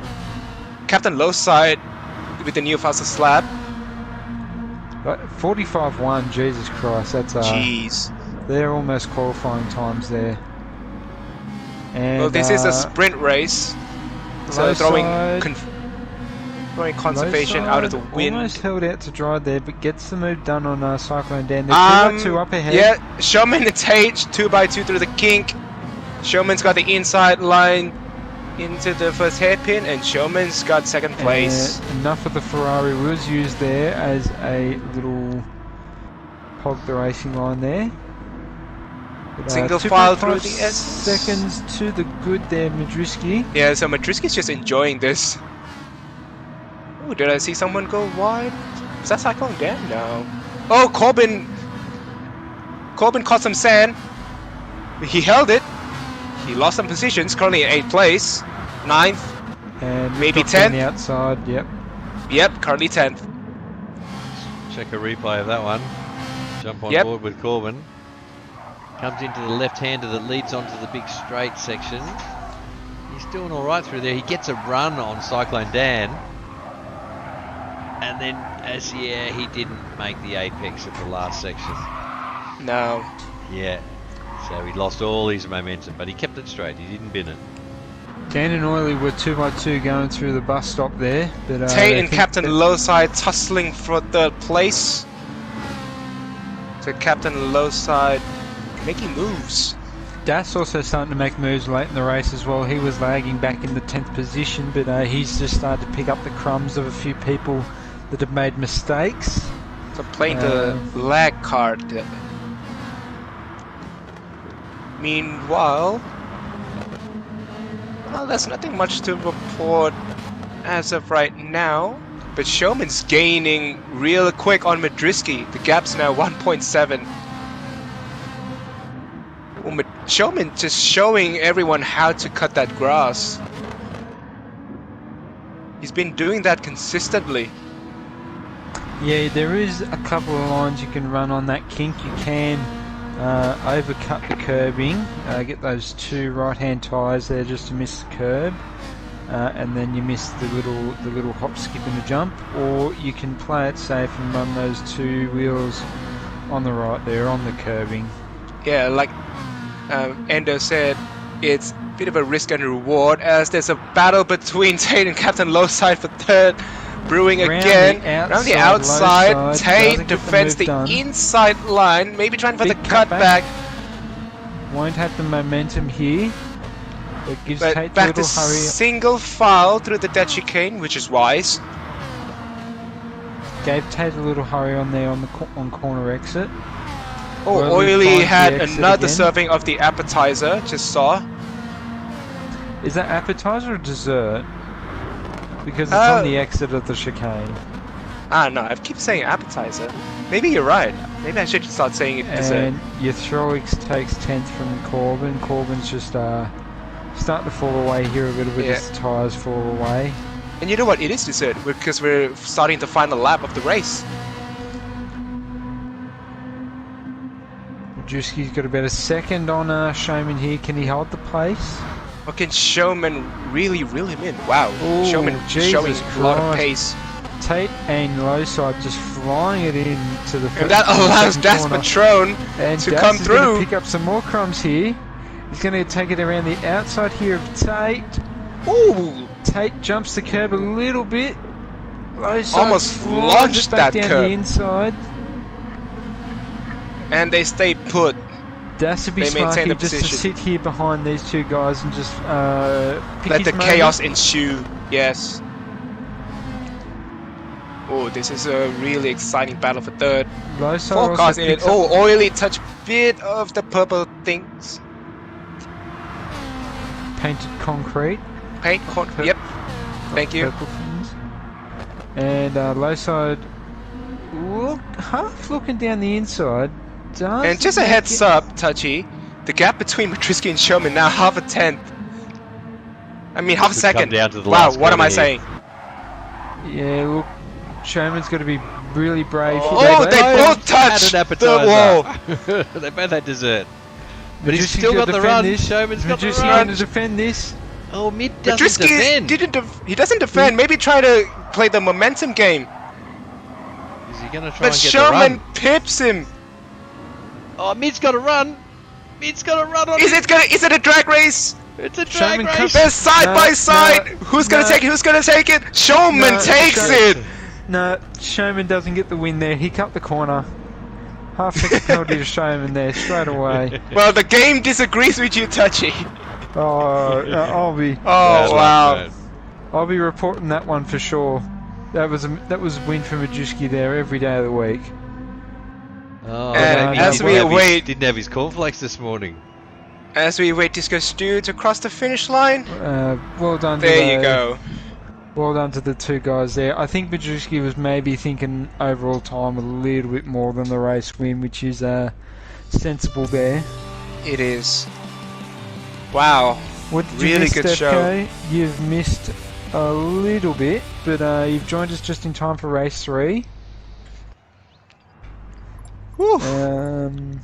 Captain Lowside with the new fastest lap. 45.1, Jesus Christ, that's Jeez. they're almost qualifying times there. And Well, this is a sprint race, so low throwing side, throwing conservation out of the wind. Almost held out to dry there, but gets the move done on Cyclone Dan. They're 2 up ahead. Yeah, Showman and Tate 2x2 through the kink. Showman's got the inside line into the first hairpin, and Showman's got second place. Enough of the Ferrari was used there as a little hog the racing line there. But, Single file through 2.5 the S. seconds to the good there, Madriski. Yeah, so Madriski's just enjoying this. Oh, did I see someone go wide? Is that cyclone down? No. Oh, Corbin caught some sand. He held it. He lost some positions. Currently in 8th place, 9th, And maybe dropped down 10th. the outside, yep. Yep, currently 10th. Check a replay of that one. Jump on Yep. board with Corbin. Comes into the left-hander that leads onto the big straight section. He's doing all right through there. He gets a run on Cyclone Dan. And then, he didn't make the apex of the last section. No. Yeah. So he lost all his momentum, but he kept it straight. He didn't bin it. Dan and Oily were 2x2 going through the bus stop there. But, Tate I and think Captain that- Lowside tussling for 3rd place. So Captain Lowside making moves. Das also starting to make moves late in the race as well. He was lagging back in the 10th position, but he's just started to pick up the crumbs of a few people that have made mistakes. So playing the lag card. Meanwhile, well, there's nothing much to report as of right now. But Showman's gaining real quick on Madriski. The gap's now 1.7. Well, Showman just showing everyone how to cut that grass. He's been doing that consistently. Yeah, there is a couple of lines you can run on that kink. You can overcut the curbing, get those 2 right-hand tyres there just to miss the curb, and then you miss the little hop, skip, and a jump. Or you can play it safe and run those 2 wheels on the right there on the curbing. Yeah, like Endo said, it's a bit of a risk and reward as there's a battle between Tate and Captain Lowside for 3rd. Brewing again. Around the outside, Tate defends the inside line, maybe trying for the cutback. Won't have the momentum here. It gives But Tate a back little to hurry. single file through the dead chicane, which is wise. Gave Tate a little hurry on there on corner exit. Oh, Oily Oily finds had the exit another again. serving of the appetizer, just saw. Is that appetizer or dessert? Because it's on the exit of the chicane. No, I keep saying appetizer. Maybe you're right. Maybe I should start saying it dessert. And Yathrowix takes 10th from Corbin. Corbin's just starting to fall away here a little bit as the tyres fall away. And you know what? It is dessert because we're starting the final lap of the race. Drewski's got about a second on Showman here. Can he hold the pace? Or can Showman really reel him in? Wow, Ooh, Showman Jesus showing a lot of Christ. pace. Tate and Lowside just flying it in to the And that allows Das Patron to come is through. Going to pick up some more crumbs here. He's going to take it around the outside here of Tate. Ooh! Tate jumps the curb a little bit. Lowside Almost flies launched it back that down curb. the inside. And they stay put. Das would be They smart maintain here the just to position. sit here behind these 2 guys and just pick Let his the moment. chaos ensue. Yes. Oh, this is a really exciting battle for 3rd. Lowside 4 also cars in it. picks up- Oh, Oily touch bit of the purple things. painted concrete. Paint yep. Thank you. Purple things. And Lowside half looking down the inside. And just a heads up, Touchy, the gap between Madriski and Showman now half a 10th. I mean, half a Could come second. down to the Wow, last what am I corner saying? Yeah, look, Showman's got to be really brave. Oh, they both touched Had an the wall. appetizer. They both had dessert. But he's Madriski's still got gotta the defend run. this. Showman's got the Madriski's run. going to defend this. Oh, Mid doesn't Madriski defend. he doesn't defend. Maybe try to play the momentum game. Is he going to try But and get Showman the run? pips him. Oh, Mid's got a run. Mid's got a run on Is it a drag race? It's a drag Showman race. comes- They're side by side. Who's gonna take it? Who's gonna take it? Showman takes it. No, Showman doesn't get the win there. He cut the corner. Half second penalty to Showman there straight away. Well, the game disagrees with you, Touchy. Oh, Oh wow! Right, I'll be reporting that one for sure. That was a win for Majewski there every day of the week. oh, And maybe as he we wait- didn't have his cornflakes this morning. As we wait Disco Stew to cross the finish line, Well done. there you go. Well done to the two guys there. I think Majewski was maybe thinking overall time a little bit more than the race win, which is sensible there. It is. Wow. What did you Really miss, good Steph show. K? You've missed a little bit, but you've joined us just in time for race 3. Whew.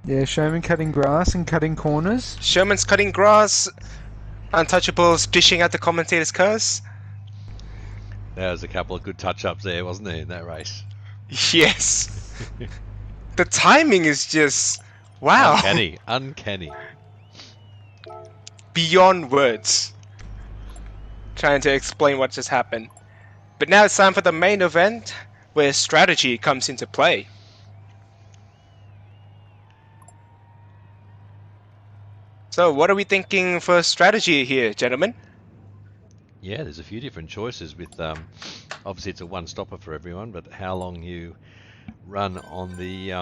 Yeah, Showman cutting grass and cutting corners. Sherman's cutting grass. Untouchables dishing out the commentator's curse. There was a couple of good touch-ups there, wasn't there, in that race? Yes. The timing is just wow. Uncanny. Beyond words. Trying to explain what just happened. But now it's time for the main event, where strategy comes into play. So, what are we thinking for strategy here, gentlemen? Yeah, there's a few different choices with, obviously it's a one-stopper for everyone, but how long you run on the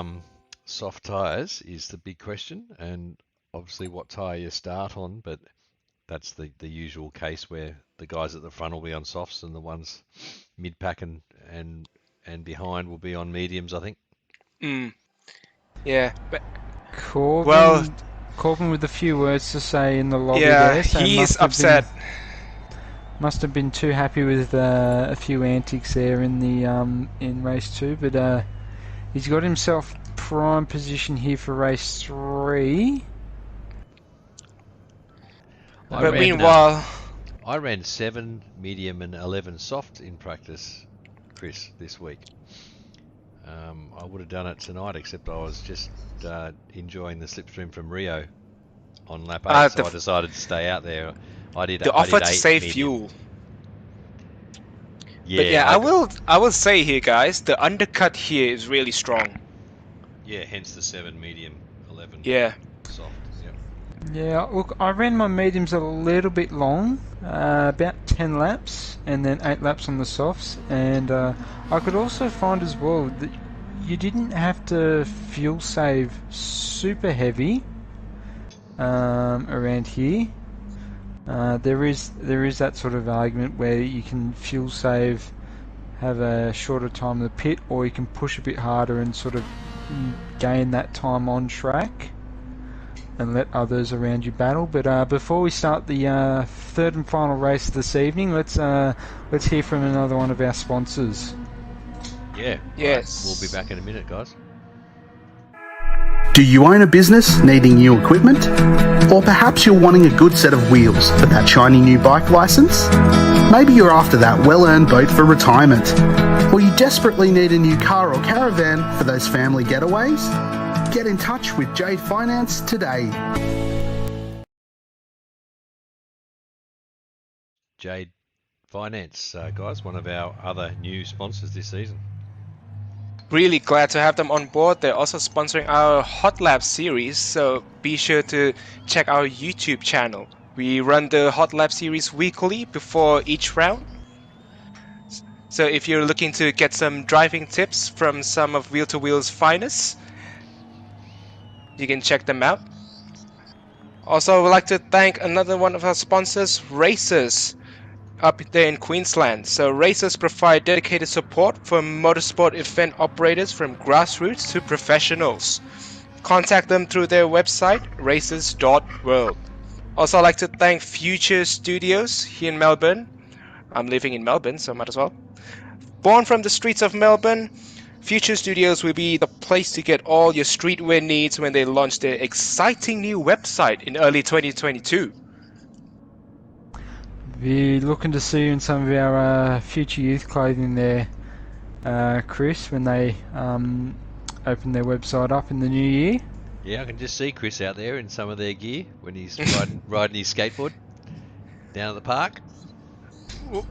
soft tyres is the big question, and obviously what tyre you start on, but that's the usual case where the guys at the front will be on softs and the ones mid-pack and behind will be on mediums, I think. Yeah, but Corbin with a few words to say in the lobby yeah, there. So he's upset. Must have been too happy with a few antics there in the in race 2, but he's got himself prime position here for race 3. But meanwhile, I ran 7 medium and 11 soft in practice, Chris, this week. I would have done it tonight, except I was just enjoying the slipstream from Rio on lap 8, so I decided to stay out there. I did offer to 8 save medium. fuel. Yeah, But yeah, I will say here, guys, the undercut here is really strong. Yeah, hence the 7 medium, 11 Yeah. soft. Yep. Yeah, look, I ran my mediums a little bit long, about 10 laps, and then 8 laps on the softs, and I could also find as well that you didn't have to fuel save super heavy around here. There is that sort of argument where you can fuel save, have a shorter time in the pit, or you can push a bit harder and sort of gain that time on track and let others around you battle. But before we start the third and final race this evening, let's hear from another one of our sponsors. Yeah. Yes. Right. We'll be back in a minute, guys. Do you own a business needing new equipment? Or perhaps you're wanting a good set of wheels for that shiny new bike license? Maybe you're after that well-earned boat for retirement. Or you desperately need a new car or caravan for those family getaways? Get in touch with Jade Finance today. Jade Finance, guys, one of our other new sponsors this season. Really glad to have them on board. They're also sponsoring our Hot Lap series, so be sure to check our YouTube channel. We run the Hot Lap series weekly before each round. So if you're looking to get some driving tips from some of Wheel to Wheel's finest, you can check them out. Also, I would like to thank another one of our sponsors, Racers, up there in Queensland. So Racers provide dedicated support for motorsport event operators from grassroots to professionals. Contact them through their website, racers.world. Also, I'd like to thank Future Studios here in Melbourne. I'm living in Melbourne, so might as well. Born from the streets of Melbourne, Future Studios will be the place to get all your streetwear needs when they launch their exciting new website in early 2022. Be looking to see you in some of our future youth clothing there, Chris, when they open their website up in the new year. Yeah, I can just see Chris out there in some of their gear when he's riding his skateboard down at the park.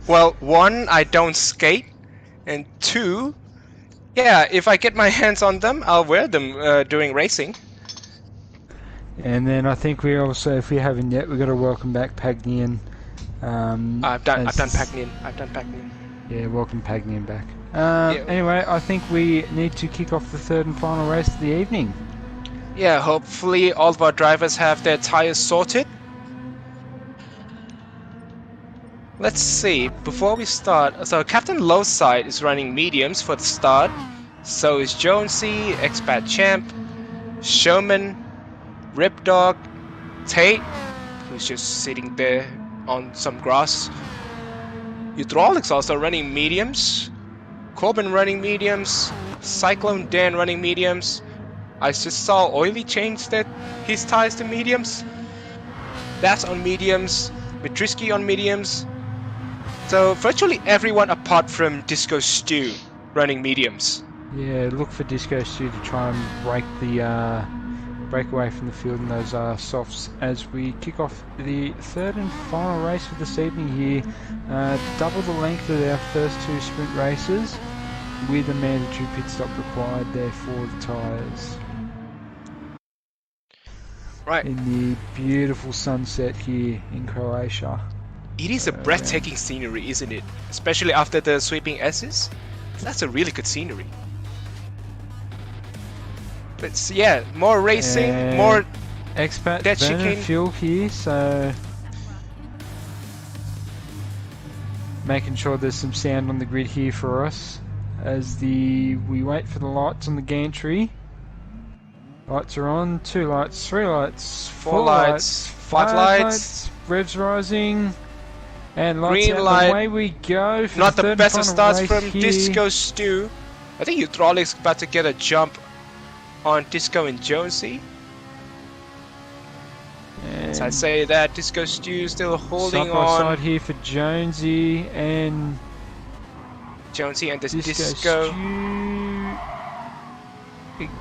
Well, one, I don't skate, and two, yeah, if I get my hands on them, I'll wear them during racing. And then I think we also, if we haven't yet, we've got to welcome back Pagnian. I've done Pagnian. Yeah, welcome Pagnian back. Anyway, I think we need to kick off the third and final race of the evening. Yeah, hopefully all of our drivers have their tires sorted. Let's see, before we start, so Captain Lowside is running mediums for the start. So is Jonesy, Expat Champ, Showman, Ripdog, Tate, who's just sitting there on some grass. Hydraulics also running mediums. Corbin running mediums. Cyclone Dan running mediums. I just saw Oily change his tires to mediums. That's on mediums. Mitrisky on mediums. So virtually everyone apart from Disco Stew running mediums. Yeah, look for Disco Stew to try and break away from the field in those softs as we kick off the third and final race of this evening here. Double the length of our first two sprint races with a mandatory pit stop required there for the tyres. Right. In the beautiful sunset here in Croatia. It is a breathtaking scenery, isn't it? Especially after the sweeping S's. That's a really good scenery. But yeah, more racing, and more expat dead burner chicane. fuel here, so making sure there's some sound on the grid here for us as we wait for the lights on the gantry. Lights are on, 2 lights, 3 lights, 4 lights, 5 lights, revs rising, and lights green out. light. Away we go for Not the the third best and of final starts race from here. Disco Stew. I think Hydraulics about to get a jump on Disco and Jonesy. So I'd say that Disco Stew still holding side by side on. here for Jonesy and Jonesy and this Disco Disco. Stew.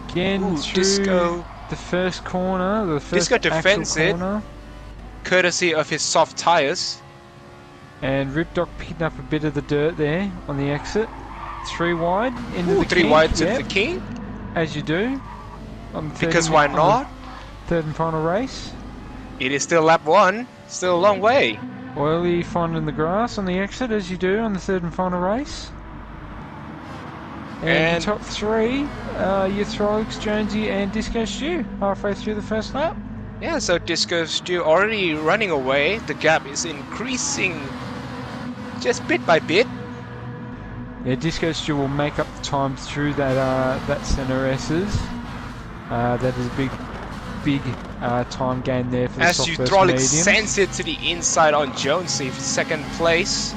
Again Ooh, through Disco. the first corner, the first Disco defends actual it. corner. Courtesy of his soft tires. And Ripdog picking up a bit of the dirt there on the exit. 3 wide into Ooh, the 3 king. wide to Yep, the king. as you do. On the Because 30 why on the not? Third and final race. It is still lap 1. Still a long way. Oily finding the grass on the exit as you do on the third and final race. And the top 3, Hydraulics, Jonesy and Disco Stew halfway through the first lap. Yeah, so Disco Stew already running away. The gap is increasing just bit by bit. Yeah, Disco Stew will make up the time through that centre S's. That is a big time gain there for the As soft versus Hydraulics mediums. sends it to the inside on Jonesy for 2nd place.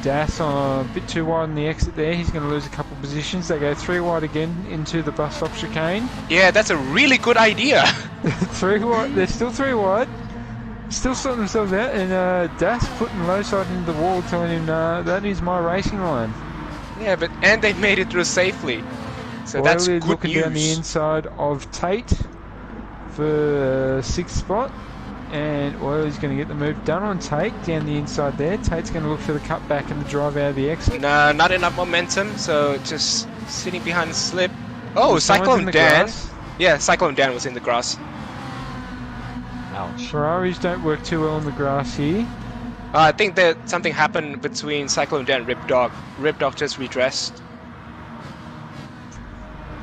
Das on a bit too wide on the exit there. He's going to lose a couple of positions. They go 3 wide again into the bus stop chicane. Yeah, that's a really good idea. 3 wide. They're still 3 wide. Still sorting themselves out. And Das putting Lowside into the wall, telling him that is my racing line. Yeah, and they made it through safely. So that's Oily good looking news. down the inside of Tate for 6th spot. And Oily's going to get the move done on Tate down the inside there. Tate's going to look for the cutback and the drive out of the exit. Nah, not enough momentum, so just sitting behind the slip. Oh, Someone's Cyclone in the Dan. grass. Yeah, Cyclone Dan was in the grass. Ouch. Ferraris don't work too well on the grass here. I think that something happened between Cyclone Dan and Ripdog. Ripdog just redressed.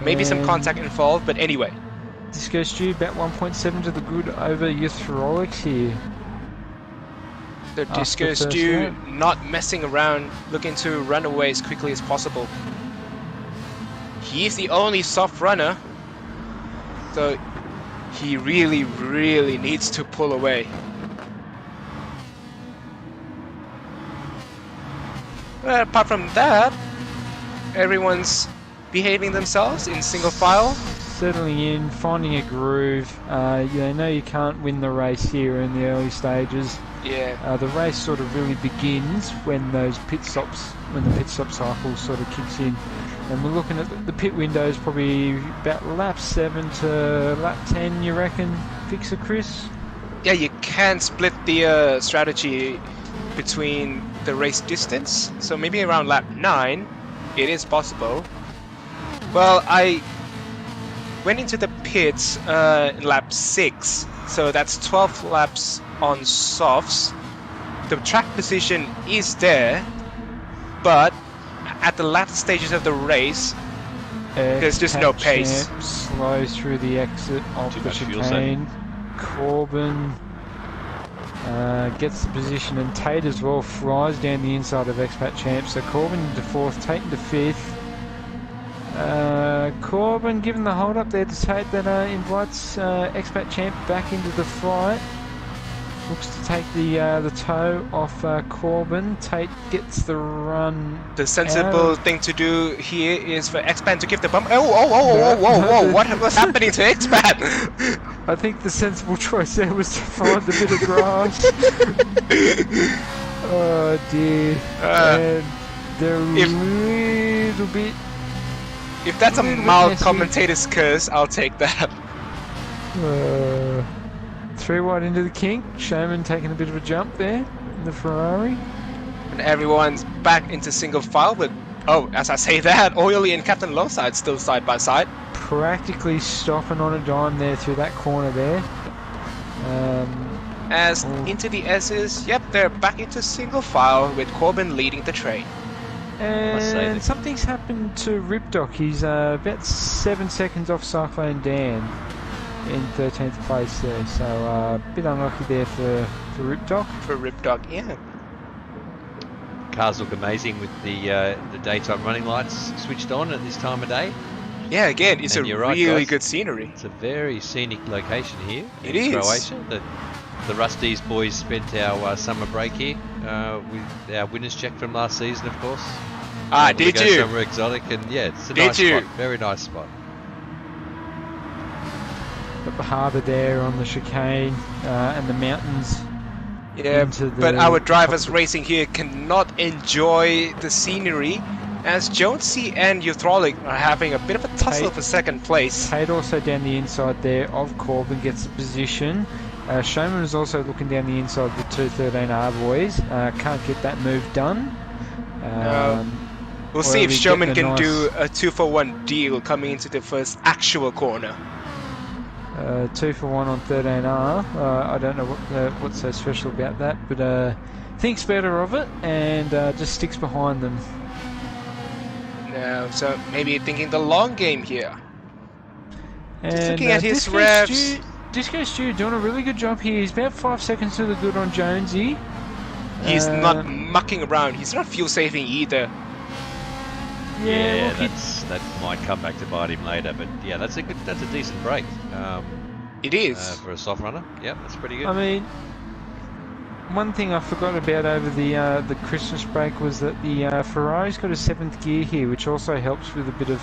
Maybe some And contact involved, but anyway. Disco Stew about 1.7 to the good over Hydraulics here. The After Disco the first Stew lap. not messing around, looking to run away as quickly as possible. He is the only soft runner, so he really, really needs to pull away. Well, apart from that, everyone's behaving themselves in single file. Settling in, finding a groove. You know you can't win the race here in the early stages. Yeah. The race sort of really begins when the pit stop cycle sort of kicks in. And we're looking at the pit windows probably about lap 7 to lap 10, you reckon, Fixer Chris? Yeah, you can split the strategy between the race distance. So maybe around lap 9, it is possible. Well, I went into the pits in lap 6 So that's 12 laps on softs. The track position is there, but at the latter stages of the race, there's just no pace. Slows through the exit of the chicane. Corbin gets the position, and Tate as well flies down the inside of Expat Champ. So Corbin into 4th, Tate into 5th. Corbin given the hold up there to Tate that invites Expat Champ back into the fight. Looks to take the toe off Corbin. Tate gets the run. The sensible thing to do here is for Expat to give the bump. Whoa! What was happening to Expat? I think the sensible choice there was to find a bit of grass. Oh dear. And they're a little bit. If that's a mild commentator's curse, I'll take that. 3 wide into the kink. Showman taking a bit of a jump there in the Ferrari. And everyone's back into single file with, as I say that, Oily and Captain Lowside still side by side. Practically stopping on a dime there through that corner there. Into the S's, yep, they're back into single file with Corbin leading the train. And something's happened to Ripdoc. He's about 7 seconds off Cyclone Dan in 13th place there. So a bit unlucky there for Ripdoc. For Ripdoc, yeah. Cars look amazing with the daytime running lights switched on at this time of day. Yeah, again, it's and a right, really guys, good scenery. It's a very scenic location here It in is. Croatia. The Rusties boys spent our summer break here with our winners check from last season, of course. Did you? Somewhere exotic, and yeah, it's a nice spot. Very nice spot. Got the harbour there on the chicane and the mountains. Yeah, but our drivers racing here cannot enjoy the scenery, as Jonesy and Eutrolic are having a bit of a tussle for second place. Tate also down the inside there of Corbin gets the position. Showman is also looking down the inside of the 213R boys. Can't get that move done. We'll see if Showman can do a 2-for-1 deal coming into the first actual corner. 2 for 1 on 13R. I don't know what's so special about that, but thinks better of it and just sticks behind them. No, so maybe thinking the long game here. And just looking at his revs. Disco Stew doing a really good job here. He's about 5 seconds to the good on Jonesy. He's not mucking around. He's not fuel saving either. Yeah, that might come back to bite him later, but yeah, that's a decent break. It is for a soft runner. Yeah, that's pretty good. I mean, one thing I forgot about over the Christmas break was that the Ferrari's got a 7th gear here, which also helps with a bit of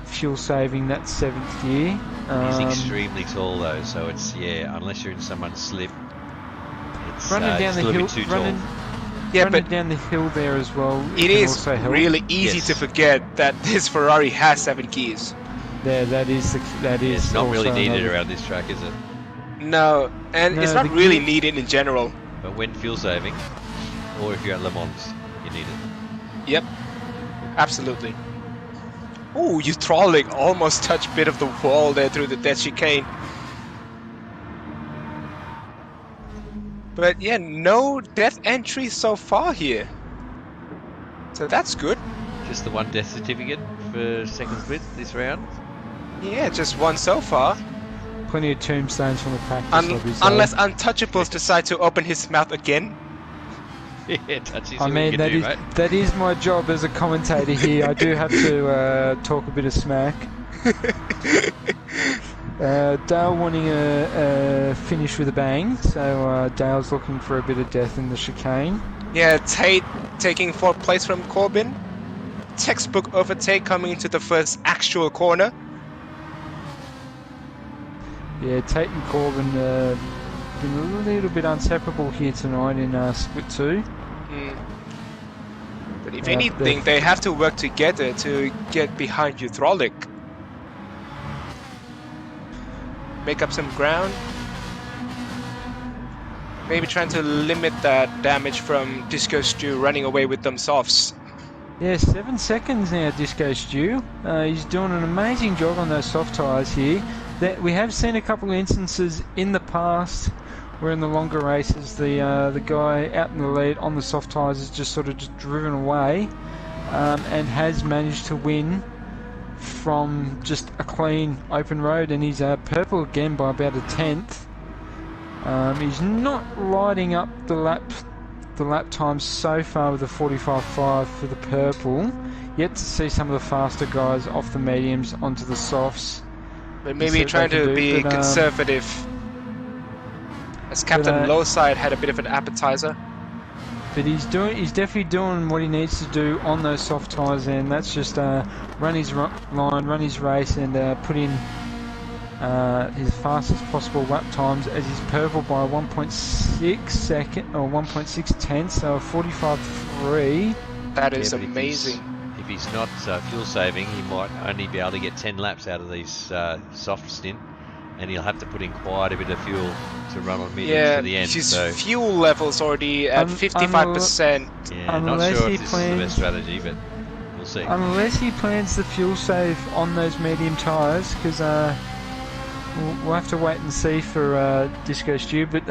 fuel saving. That 7th gear. He's extremely tall though, so it's unless you're in someone's slip, it's running down the a little hill, bit too running down the hill there as well. It is also help. really easy to forget that this Ferrari has 7 gears. That is. It's not really needed around this track, is it? No, and it's not really needed in general. But when fuel saving, or if you're at Le Mans, you need it. Yep, absolutely. Oh, Eutrolic almost touched a bit of the wall there through the dead chicane. But yeah, no death entry so far here. So that's good. Just the one death certificate for second split this round? Yeah, just one so far. Plenty of tombstones from the practice. Unless Untouchables decide to open his mouth again. Yeah, touchy. I mean, that is my job as a commentator here. I do have to talk a bit of smack. Dale wanting a finish with a bang, so Dale's looking for a bit of death in the chicane. Yeah, Tate taking 4th place from Corbin. Textbook overtake coming into the first actual corner. Yeah, Tate and Corbin been a little bit inseparable here tonight in split 2. But if anything, they have to work together to get behind Eutrolic. Make up some ground. Maybe trying to limit that damage from Disco Stew running away with them softs. Yeah, 7 seconds now, Disco Stew. He's doing an amazing job on those soft tyres here. That we have seen a couple of instances in the past where in the longer races the guy out in the lead on the soft tyres is just sort of just driven away and has managed to win from just a clean open road, and he's purple again by about a tenth. He's not lighting up the lap time so far with the 45.5 for the purple. Yet to see some of the faster guys off the mediums onto the softs. But maybe trying to be conservative. As Captain Lowside had a bit of an appetizer. But he's definitely doing what he needs to do on those soft tyres, and that's just run his line, run his race, and put in his fastest possible lap times, as he's purple by 1.6 second or 1.6 tenths, so 45.3. That is amazing. If he's not fuel saving, he might only be able to get 10 laps out of these soft stint, and he'll have to put in quite a bit of fuel to run on mediums to the end. His so fuel level's already at 55%. Yeah, not sure if this is the best strategy, but we'll see. Unless he plans the fuel save on those medium tyres, because we'll have to wait and see for Disco Stew, but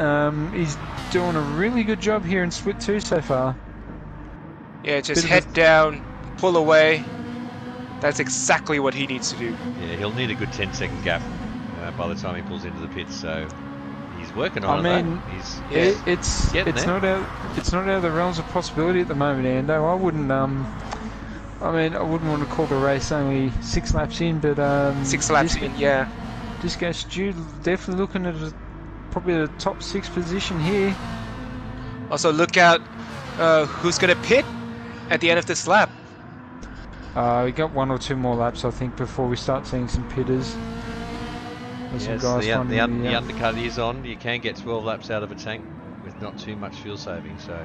he's doing a really good job here in split 2 so far. Yeah, just head down, pull away. That's exactly what he needs to do. Yeah, he'll need a good 10-second gap by the time he pulls into the pits, so he's working on it. It's not out of the realms of possibility at the moment, Ando. I wouldn't want to call the race only 6 laps in, but 6 laps in, yeah. Disco Stew definitely looking at probably the top 6 position here. Also, look out who's going to pit at the end of this lap. We got 1 or 2 more laps, I think, before we start seeing some pitters. Yes, the undercut is on. You can get 12 laps out of a tank with not too much fuel saving, so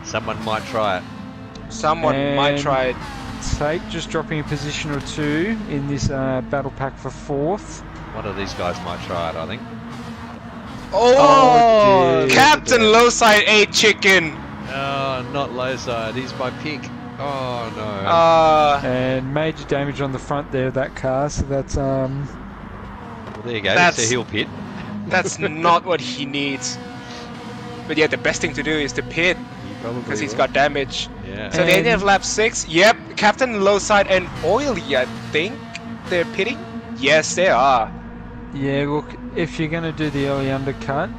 someone might try it. Someone might try it. Tate just dropping a position or 2 in this battle pack for 4th. One of these guys might try it, I think. Oh, Captain Lowside ate chicken. Oh, not Lowside. He's my pick. Oh no. And major damage on the front there of that car. So that's Well, there you go. It's a heel pit. That's not what he needs. But yeah, the best thing to do is to pit because he's got damage. Yeah. So the end of lap 6. Yep, Captain Lowside and Oily, I think they're pitting. Yes, they are. Yeah, look, if you're going to do the early undercut,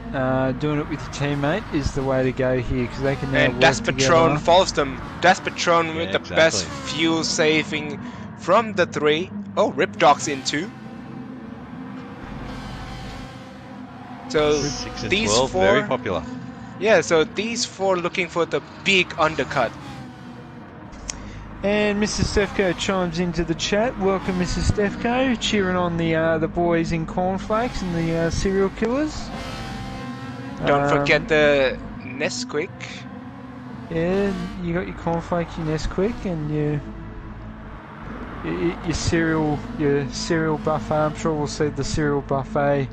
doing it with your teammate is the way to go here, because they can now and work Das Patron together. follows them. Das Patron with the best fuel saving from the 3. Oh, Rip Dog's in 2. So 6 and these 12, 4, very popular. Yeah, so these 4 looking for the big undercut. And Mr. Stefko chimes into the chat. Welcome, Mr. Stefko, cheering on the boys in cornflakes and the serial killers. Don't forget the Nesquik. Yeah, you got your cornflakes, your Nesquik, and your cereal buffet. I'm sure we'll see the cereal buffet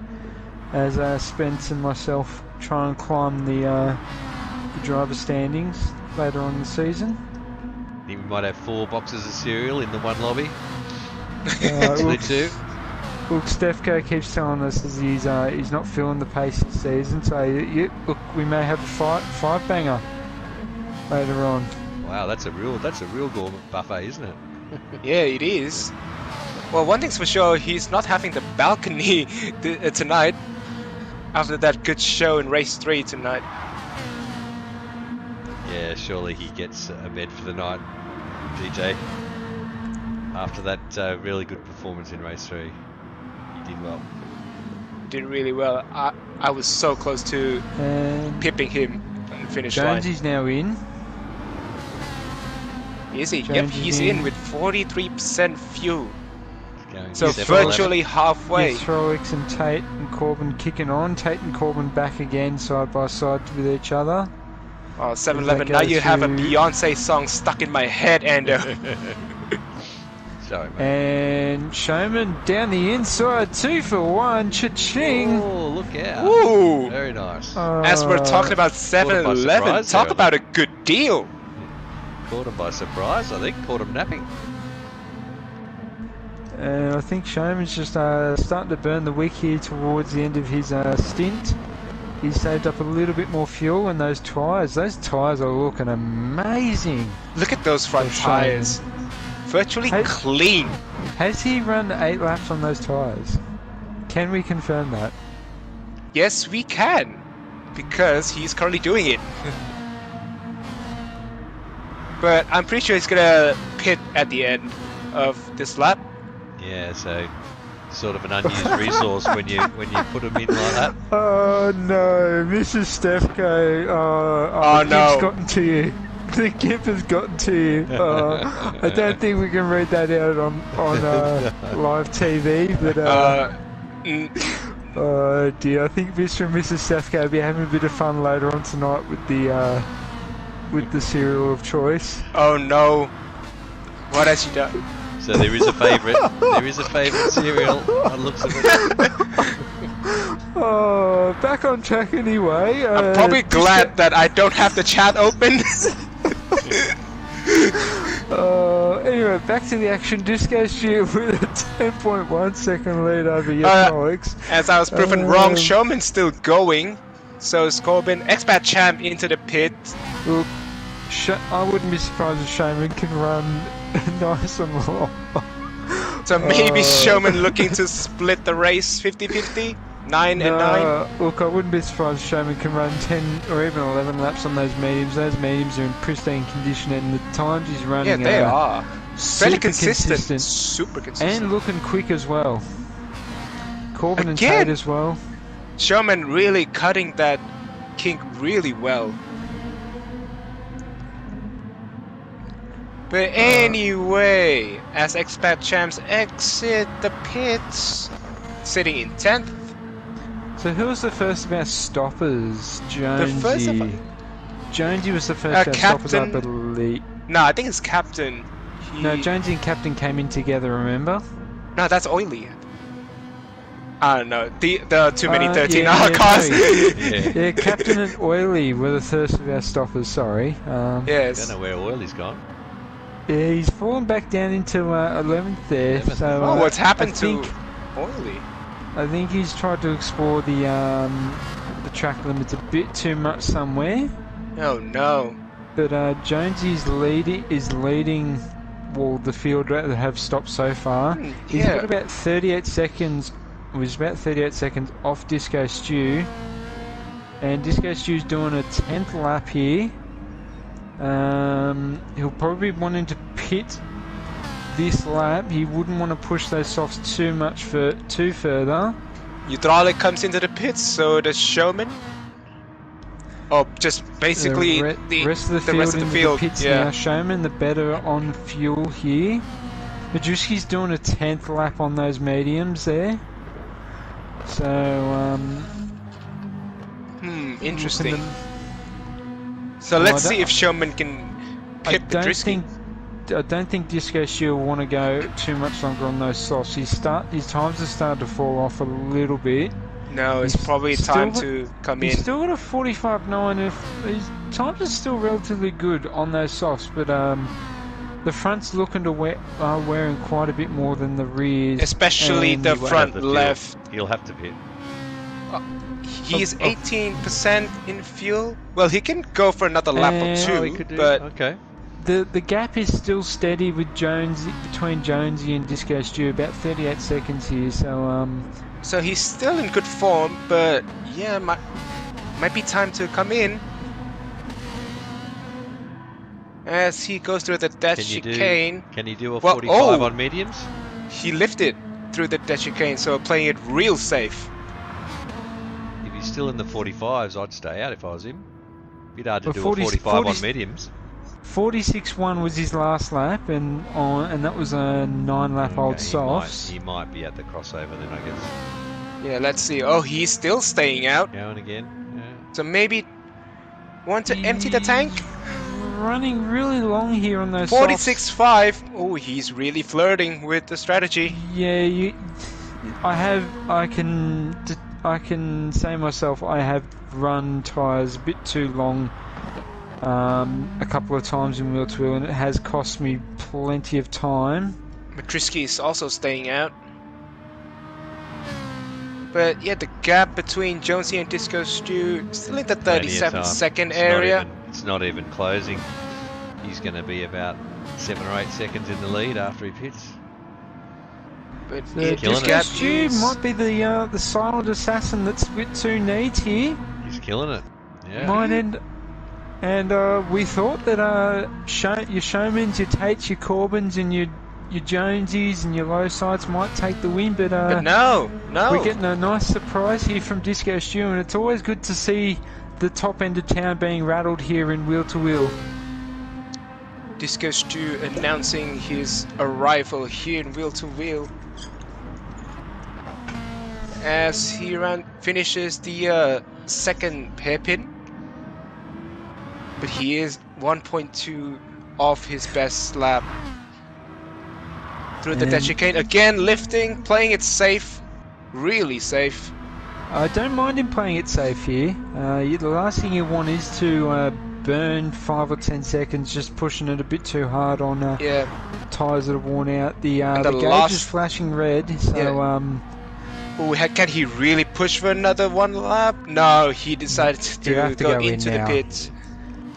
as Spence and myself try and climb the driver standings later on in the season. I think we might have 4 boxes of cereal in the one lobby. Look, 2. Look, Stefko keeps telling us that he's not feeling the pace this season, so look, we may have a 5-banger later on. Wow, that's a real gourmet buffet, isn't it? Yeah, it is. Well, one thing's for sure, he's not having the balcony tonight after that good show in race 3 tonight. Yeah, surely he gets a med for the night, DJ. After that really good performance in race 3, he did well. Did really well. I was so close to pipping him on the finish line. Jonesy's now in. Is he? Yep, he's in with 43% fuel. So 7-11. virtually halfway. Troix and Tate and Corbin kicking on. Tate and Corbin back again side by side with each other. Oh, 7-11. Now you have a Beyonce song stuck in my head, and Sorry, mate. And Showman down the inside, 2 for 1, cha-ching. Oh, look out. Ooh. Very nice. As we're talking about 7-11, talk about a good deal. Caught him by surprise, I think. Caught him napping. I think Showman's just starting to burn the wick here towards the end of his stint. He's saved up a little bit more fuel, and those tyres are looking amazing. Look at those front tyres. Virtually clean. Has he run 8 laps on those tyres? Can we confirm that? Yes, we can. Because he's currently doing it. But I'm pretty sure he's gonna pit at the end of this lap. Yeah, so sort of an unused resource when you put them in like that. Oh no, Mrs. Stefko. Oh no. It's gotten to you. The gimp has gotten to you. I don't think we can read that out on live TV, but oh dear, I think Mr. and Mrs. Stefko will be having a bit of fun later on tonight with the cereal of choice. Oh no. What has she done? So there is a favourite. There is a favourite cereal. By the looks of it. Oh, back on track anyway. I'm probably glad that I don't have the chat open. Anyway, back to the action. Disco Stew with a 10.1 second lead over Alex. As I was proven wrong, Showman's still going. So is Corbin. Expat Champ into the pit. Look, I wouldn't be surprised if Showman can run nice and long. So maybe Showman looking to split the race 50-50? 9 and 9? Look, I wouldn't be surprised if Showman can run 10 or even 11 laps on those mediums. Those mediums are in pristine condition, and the times he's running they are. Very consistent. Super consistent. And looking quick as well. Corbin and Again, Tate as well. Showman really cutting that kink really well. But anyway, as Expat Champs exit the pits, sitting in 10th. So who was the first of our stoppers? Jonesy. Jonesy was the first of our stoppers, I believe. No, I think it's Captain. No, Jonesy and Captain came in together, remember? No, that's Oily. I don't know. The too many 13-hour cars. Yeah, Captain and Oily were the first of our stoppers, sorry. Yes. I don't know where Oily's gone. Yeah, he's fallen back down into 11th there. So, what's happened to Oily? I think he's tried to explore the track limits a bit too much somewhere. Oh no! But Jonesy's leading. Well, the field that have stopped so far. He's got about 38 seconds. Was about 38 seconds off Disco Stew, and Disco Stew's doing a 10th lap here. He'll probably be wanting to pit this lap. He wouldn't want to push those softs too much too further. Hydraulic comes into the pits, so does Showman. Oh, just basically the rest of the field. The pits now. Showman the better on fuel here. Majewski's doing a 10th lap on those mediums there. So interesting. So let's see if Showman can pit Majewski. I don't think Disco Stew will want to go too much longer on those softs. His times have started to fall off a little bit. No, it's probably time to come in. He's still got a 45.9. His times are still relatively good on those softs, but the front's looking to wearing quite a bit more than the rears. Especially the front left. He'll have to pit. He's 18% in fuel. Well, he can go for another lap or two, but okay. The gap is still steady with between Jonesy and Disco Stew, about 38 seconds here. So he's still in good form, but yeah, might be time to come in. As he goes through the death chicane. Can he do a 45 on mediums? He lifted through the death chicane, so playing it real safe. If he's still in the 45s, I'd stay out if I was him. Bit hard to do a 45 on mediums. 46.1 was his last lap, and that was a 9-lap old softs. He might be at the crossover then, I guess. Yeah, let's see. Oh, he's still staying out. Going again. Yeah. So maybe want to empty the tank? Running really long here on those 46.5. Oh, he's really flirting with the strategy. Yeah, I can say myself, I have run tyres a bit too long a couple of times in wheel to wheel, and it has cost me plenty of time. Matrisky is also staying out. But yeah, the gap between Jonesy and Disco Stew still in the 37-second area. It's not even closing. He's going to be about 7 or 8 seconds in the lead after he pits. But The killing Disco it. Stew might be the silent assassin that W2W needs here. He's killing it. Yeah. Mine end. And we thought that your Showmans, your Tates, your Corbins, and your Jonesies and your low sides might take the win, but no. we're getting a nice surprise here from Disco Stew, and it's always good to see the top end of town being rattled here in wheel to wheel. Disco Stew announcing his arrival here in wheel to wheel. As he finishes the second hairpin. But he is 1.2 off his best lap. Through the And- chicane again, lifting, playing it safe, really safe. I don't mind him playing it safe here. The last thing you want is to burn 5 or 10 seconds just pushing it a bit too hard on Yeah, tyres that are worn out. The the gauge last- is flashing red, so Yeah. Can he really push for another one lap? No, he decided You to have to go go in into the now. pits.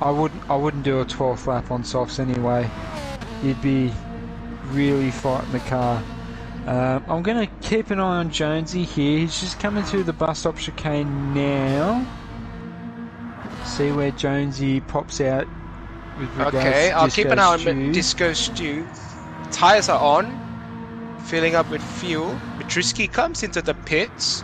I wouldn't do a 12th lap on softs anyway. You'd be really fighting the car. I'm going to keep an eye on Jonesy here. He's just coming through the bus stop chicane now. See where Jonesy pops out with regards Okay, to I'll keep an eye on Stew. Disco Stew. Tires are on, filling up with fuel. Matrisky comes into the pits.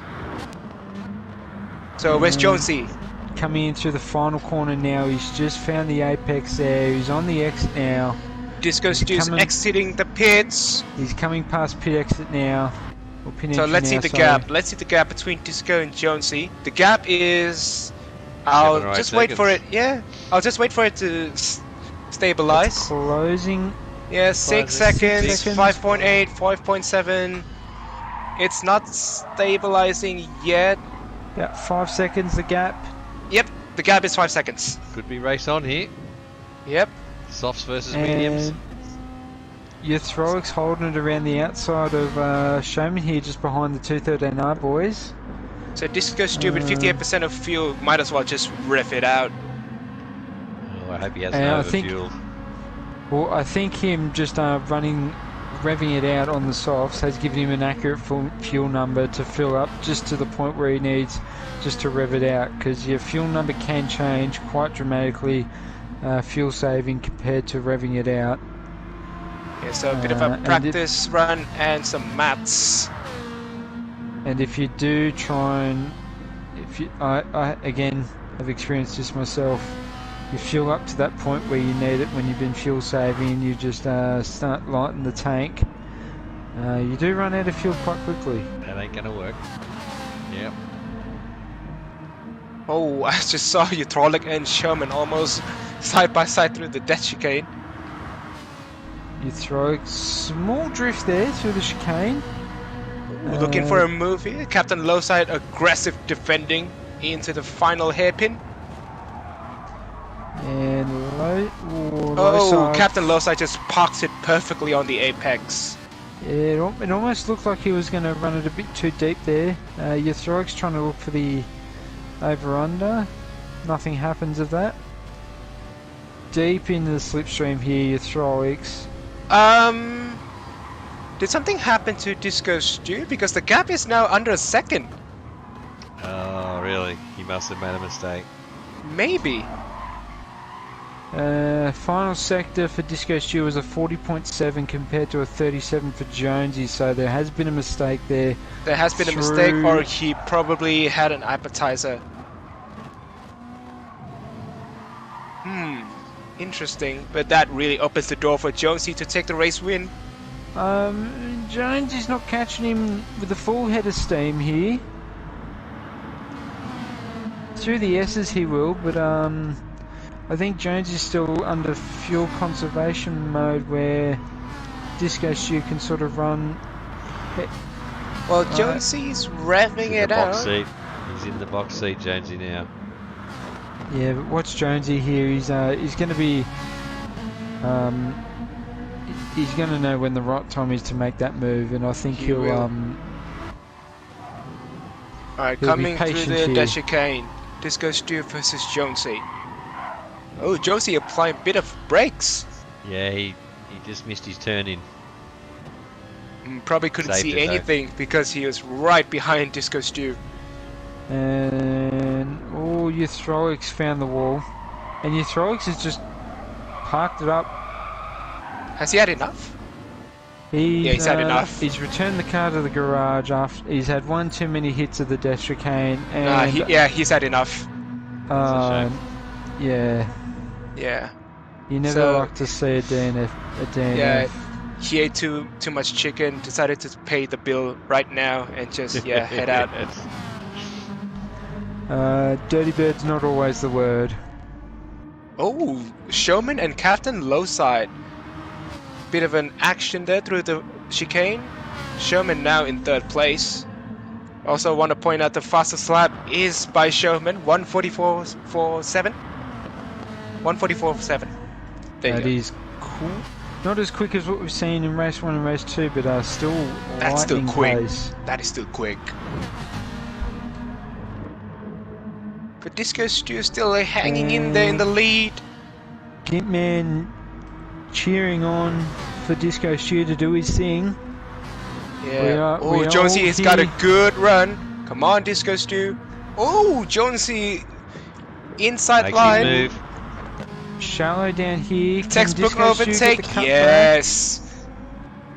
So where's Jonesy? Coming in through the final corner now. He's just found the apex there. He's on the exit now. Disco He's Stew's coming- exiting the pits. He's coming past pit exit now. Or pit So entry let's see now, the sorry. gap. Let's see the gap between Disco and Jonesy. The gap is. 7 I'll or 8 just wait for it. seconds. Yeah, I'll just wait for it to It's stabilize. closing. Yeah, 6 6 seconds, seconds. 5.8, 5.7. It's not stabilizing yet. About 5 seconds the gap. Yep, the gap is 5 seconds. Could be race on here. Yep. Softs versus mediums. And your Throix holding it around the outside of Showman here, just behind the 213R boys. So Disco Stew with 58% of fuel, might as well just rev it out. Oh, I hope he hasn't And I think- overfueled. Well, I think him just revving it out on the softs has given him an accurate fuel number to fill up just to the point where he needs just to rev it out, because your fuel number can change quite dramatically, fuel saving compared to revving it out. Yeah, so a bit of a and practice run and some maths. And if you do try and, I again have experienced this myself, you fuel up to that point where you need it when you've been fuel saving and you just start lighting the tank, you do run out of fuel quite quickly. That ain't gonna work. Yep. Oh, I just saw Hydraulic and Sherman almost side by side through the death chicane. You throw a small drift there through the chicane. We're looking for a move here. Captain Lowside aggressive defending into the final hairpin. And low Oh, side. Captain Lowside just parks it perfectly on the apex. It almost looked like he was going to run it a bit too deep there. Your Throix trying to look for the over-under. Nothing happens of that. Deep into the slipstream here, your Throix. Did something happen to Disco Stew? Because the gap is now under a second. Oh, really? He must have made a mistake. Maybe. Final sector for Disco Stew was a 40.7 compared to a 37 for Jonesy, so there has been a mistake there. There has been a mistake, or he probably had an appetizer. Interesting. But that really opens the door for Jonesy to take the race win. Jonesy's not catching him with a full head of steam here. Through the S's he will, but I think Jones is still under fuel conservation mode where Disco Stew can sort of run. Well, Jonesy's revving He's in it the box out. seat. He's in the box seat, Jonesy, now. Yeah, but watch Jonesy here. He's going to be he's going to know when the right time is to make that move, and I think He he'll will. Alright, he'll be coming through patient the here. chicane. Disco Stew versus Jonesy. Oh, Jonesy applying a bit of brakes. Yeah, he just missed his turn in. Probably couldn't Saved see it, though. anything because he was right behind Disco Stew. And oh, Euthrolix found the wall, and Euthrolix has just parked it up. Has he had enough? He's had enough. He's returned the car to the garage after he's had one too many hits of the death chicane, and He's had enough. yeah, Yeah. you never So- like to see a DNF. Yeah. He ate too much chicken, decided to pay the bill right now and just head out. Dirty bird's not always the word. Oh, Showman and Captain low side. Bit of an action there through the chicane. Showman now in third place. Also want to point out the fastest lap is by Showman, 144.7. 144.7. There That you is cool. Not as quick as what we've seen in race 1 and race 2, but still That's still lightning quick. pace. go. That is still quick. But Disco Stew still hanging in there in the lead. Gimpman cheering on for Disco Stew to do his thing. Yeah. we Oh, are Jonesy all has got a here. good run. Come on, Disco Stew. Oh, Jonesy inside Makes his line. move. Shallow down here. Can Textbook Disco Stew get overtake. the cut back? Yes.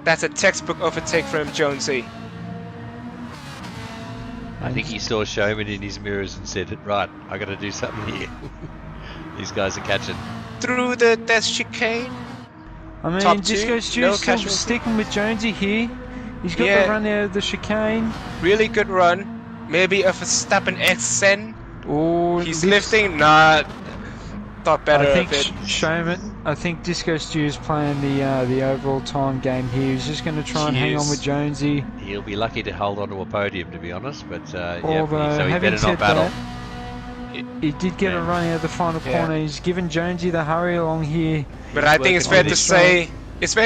That's a textbook overtake from Jonesy. I think he saw Showman in his mirrors and said, right, I got to do something here. These guys are catching. Through the death chicane. I mean, Top two, Disco Stew's no still casualty. sticking with Jonesy here. He's got Yeah. the run out of the chicane. Really good run. Maybe a Verstappen XN. Oh, He's lifting. Nah. Thought better I think of it. Showman. I think Disco Stew's playing the overall time game here. He's just going to try and He hang on is. with Jonesy. He'll be lucky to hold on to a podium, to be honest, but Although, so he having better said not battle. that, he did get a run out of the final Yeah. corner. He's given Jonesy the hurry along here. But I think it's working fair on to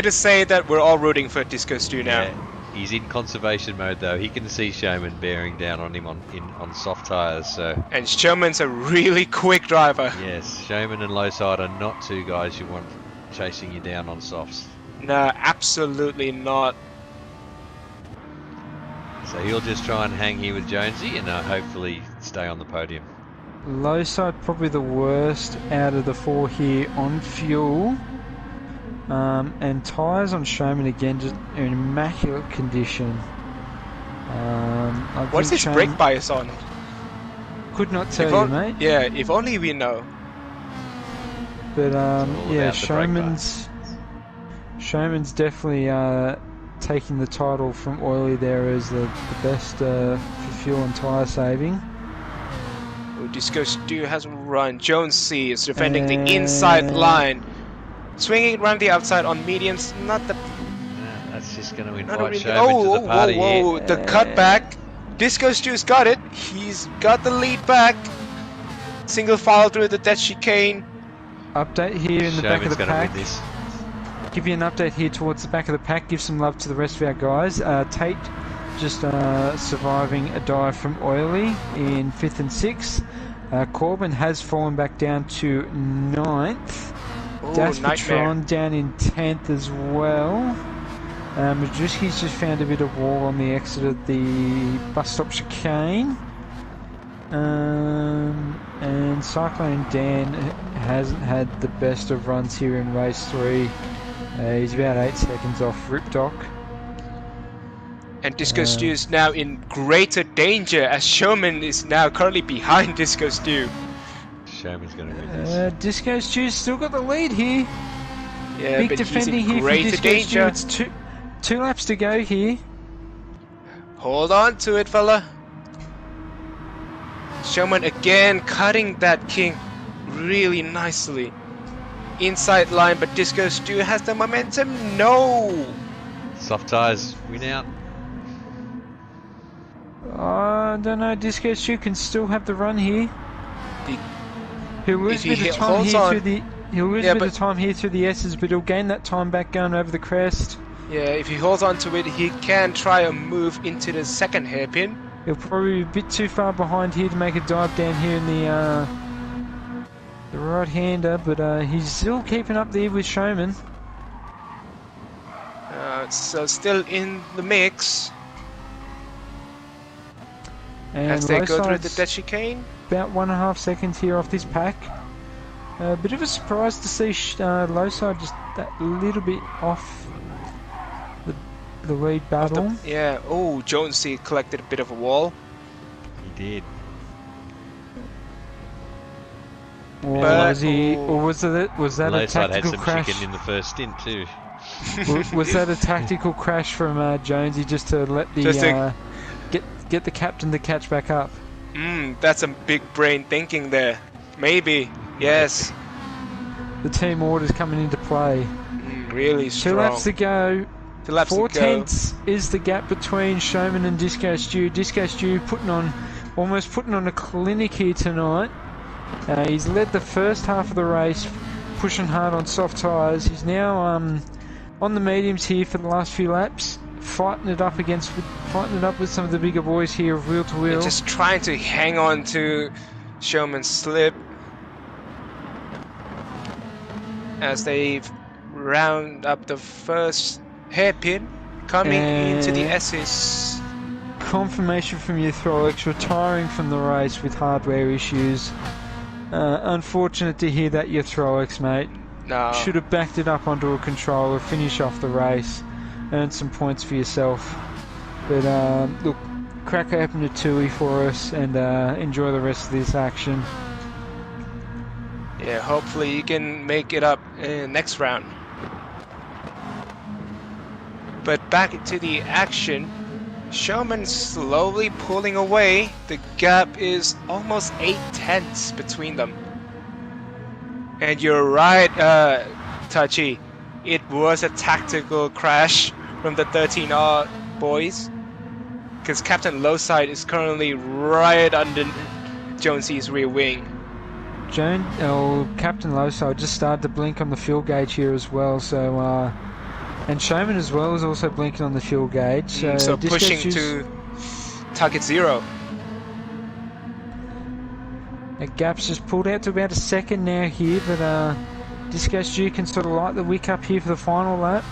his say that we're all rooting for Disco Stew now. Yeah, he's in conservation mode though. He can see Showman bearing down on him on soft tyres. So And Showman's a really quick driver. yes, Showman and Lowside are not two guys you want chasing you down on softs. No, absolutely not. So he'll just try and hang here with Jonesy and hopefully stay on the podium. Low side probably the worst out of the four here on fuel. And tyres on Showman again just in immaculate condition. I What's think his Showman- brake bias on? Could not tell If you, on- mate. Yeah, if only we know. But all yeah, about the brake Showman's definitely taking the title from Oily there as the best for fuel and tyre saving. Oh, Disco Stew hasn't run. Jonesy is defending the And- inside line. Swinging around the outside on mediums, not the... That's just going to Not invite really, Showman to the party whoa. The cutback. Disco Stew's got it. He's got the lead back. Single file through the death chicane. Update here here. in the back of Showman's the going to pack. win this. Give you an update here towards the back of the pack. Give some love to the rest of our guys. Tate just surviving a dive from Oily in 5th and 6th. Corbin has fallen back down to 9th. Oh, Daspatron nightmare. down in 10th as well. Madruski's just found a bit of wall on the exit of the bus stop chicane. And Cyclone Dan hasn't had the best of runs here in race 3. He's about 8 seconds off Rip Doc. And Disco Stew is now in greater danger as Showman is now currently behind Disco Stew. Showman's going to win this. Disco Stew's still got the lead here. Yeah, Big but he's defending in here for greater Disco danger. Stew. It's two laps to go here. Hold on to it, fella. Showman again cutting that king really nicely. Inside line, but Disco Stew has the momentum. No! Soft tyres win out. I don't know, Disco Stew can still have the run here. He'll lose a If bit he of time holds here on- through the. He'll lose Yeah, a bit but- of time here through the S's, but he'll gain that time back going over the crest. Yeah, if he holds on to it, he can try a move into the second hairpin. He'll probably be a bit too far behind here to make a dive down here in the right-hander, but he's still keeping up there with Showman. So still in the mix And as they go through the Lowside's dead chicane. about 1.5 seconds here off this pack. A bit of a surprise to see Lowside just that little bit off the lead battle. Yeah, oh, Jonesy collected a bit of a wall. He did. Or But- was he? Or was that a Lowside had tactical some crash? chicken in the first stint too. Was that a tactical crash from Jonesy just to let the Just to- get the captain to catch back up? That's some big brain thinking there. Maybe, yes. The team orders coming into play. Really 2 strong. laps to go. 2 laps 4 to go. tenths is the gap between Showman and Disco Stew. Disco Stew almost putting on a clinic here tonight. He's led the first half of the race, pushing hard on soft tyres. He's now on the mediums here for the last few laps, fighting it up with some of the bigger boys here of wheel to wheel. Just trying to hang on to Showman's slip as they round up the first hairpin, coming into the S's. Confirmation from Uthrolix retiring from the race with hardware issues. Unfortunate to hear that, Uthrolix, mate. No. Should have backed it up onto a controller, finish off the race, earn some points for yourself. But look, crack open a 2E for us and enjoy the rest of this action. Yeah, hopefully you can make it up next round. But back to the action. Showman slowly pulling away. The gap is almost 8 tenths between them. And you're right, Tachi. It was a tactical crash from the 13R boys. Because Captain Lowside is currently right under Jonesy's rear wing. Captain Lowside just started to blink on the fuel gauge here as well, so and Showman as well is also blinking on the fuel gauge. So Disco pushing Stew's- to target 0. The gap's just pulled out to about a second now here, but Disco Stew can sort of light the wick up here for the final lap.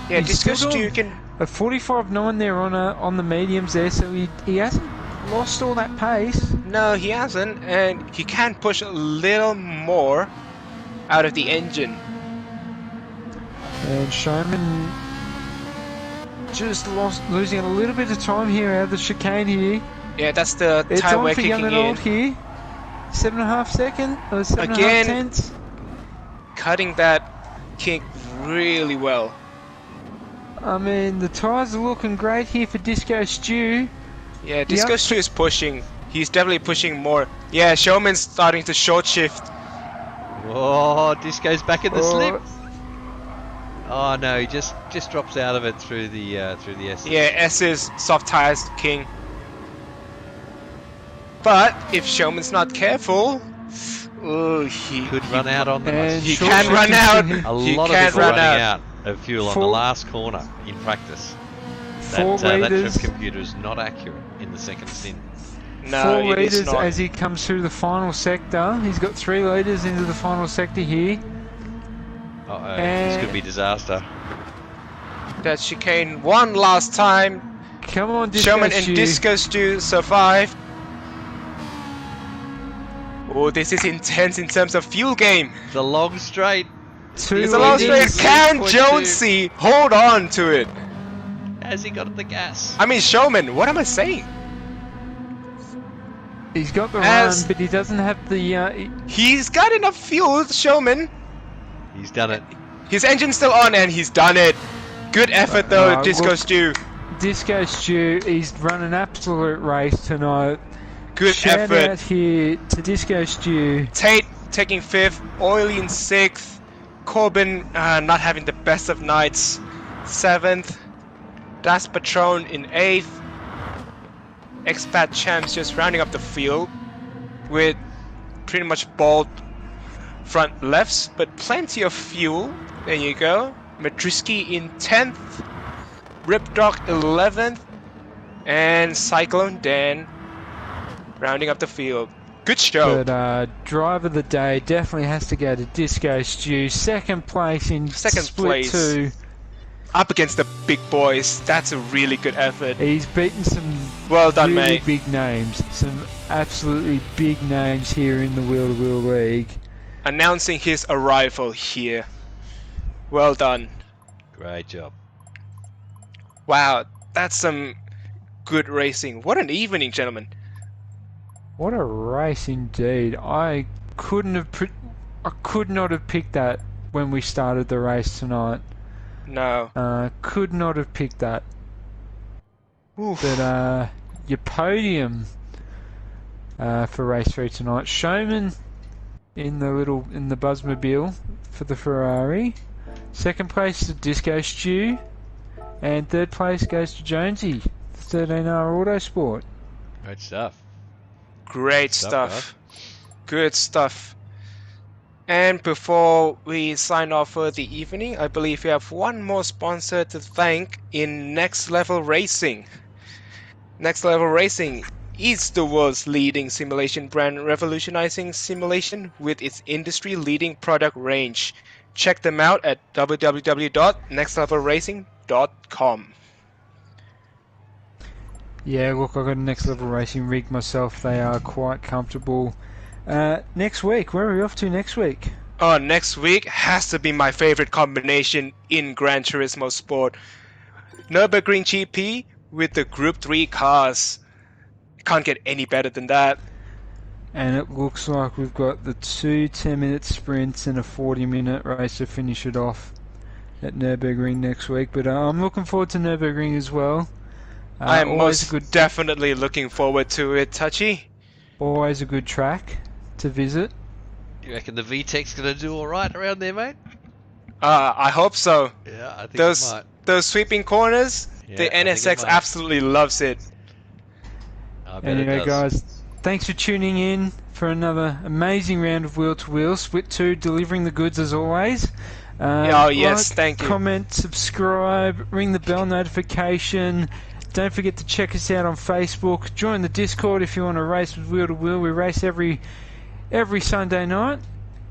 Yeah, He's Disco still Stew doing can. a 45.9 there on the mediums there, so he hasn't lost all that pace. No, he hasn't, and he can push a little more out of the engine. And Showman just losing a little bit of time here out of the chicane here. Yeah, that's the It's time on we're for Young kicking and Old in. here. 7.5 second or 7.5 Again. tenths. Cutting that kick really well. I mean, the tyres are looking great here for Disco Stew. Yeah, Disco Yep. Stew is pushing. He's definitely pushing more. Yeah, Showman's starting to short shift. Oh, Disco's back in the Oh. slip. Oh no, he just drops out of it through the S. Yeah, S is soft tires king. But if Showman's not careful, he Could run out on the. And He short can shift run into out. him. A He lot of can people run running out. out of fuel on Four- the last corner in practice. 4 That litres. trip computer is not accurate in the second stint. No, 4 it is litres not. as he comes through the final sector. He's got 3 litres into the final sector here. Uh-oh, this could And- be disaster. That chicane one last time. Come on, Disco Showman and Stew. Disco Stew survived. Oh, this is intense in terms of fuel game. The long straight. 2 It's a long litres. straight. Can 6.2. Jonesy hold on to it? Has he got the gas? I mean, Showman, what am I saying? He's got the As- run, but he doesn't have the... He's got enough fuel, Showman. He's done it. His engine's still on and he's done it. Good effort though, Disco look- Stew. Disco Stew, he's run an absolute race tonight. Good Shout effort. out here to Disco Stew. Tate taking 5th, Oily in 6th, Corbin not having the best of nights, 7th, Das Patron in 8th, Expat Champs just rounding up the field with pretty much bald front lefts, but plenty of fuel. There you go. Madriski in 10th, Ripdog 11th, and Cyclone Dan rounding up the field. Good show. But driver of the day definitely has to go to Disco Stew. Second place in Second Split place. 2. Up against the big boys. That's a really good effort. He's beaten some Well done, really mate. big names. Some absolutely big names here in the Wheel to Wheel League. Announcing his arrival here. Well done. Great job. Wow, that's some good racing. What an evening, gentlemen. What a race indeed. I could not have picked that when we started the race tonight. No. Could not have picked that. Oof. But your podium for race 3 tonight, Showman in the Buzzmobile for the Ferrari. Second place to Disco Stew, and third place goes to Jonesy, 13R Autosport. Great stuff. Great stuff. Good stuff. And before we sign off for the evening, I believe we have one more sponsor to thank in Next Level Racing. Next Level Racing is the world's leading simulation brand, revolutionizing simulation with its industry-leading product range. Check them out at www.nextlevelracing.com. Yeah, look, I've got a Next Level Racing rig myself. They are quite comfortable. Next week, where are we off to next week? Oh, next week has to be my favorite combination in Gran Turismo Sport. Nürburgring GP with the Group 3 cars. Can't get any better than that. And it looks like we've got the 2 10-minute sprints and a 40-minute race to finish it off at Nürburgring next week. But I'm looking forward to Nürburgring as well. I am definitely looking forward to it, Touchy. Always a good track to visit. You reckon the VTEC's going to do alright around there, mate? I hope so. Yeah, I think it might. Those sweeping corners, Yeah, the I think it NSX might. absolutely loves it. I bet it Anyway, does. guys, thanks for tuning in for another amazing round of Wheel to Wheel. Split 2 delivering the goods as always. Oh, yes, like, thank you. Comment, subscribe, ring the bell notification. Don't forget to check us out on Facebook. Join the Discord if you want to race with Wheel to Wheel. We race every Sunday night.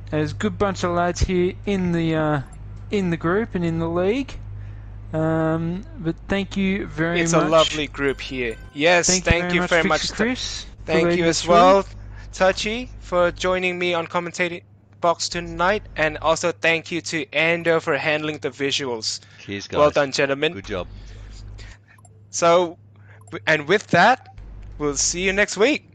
There's a good bunch of lads here in the group and in the league. But thank you very much. It's a lovely group here. Yes, thank you very much, Chris. Thank you as well, Touchy, for joining me on commentating box tonight, and also thank you to Ando for handling the visuals. Cheers, guys. Well done, gentlemen. Good job. So, and with that, we'll see you next week.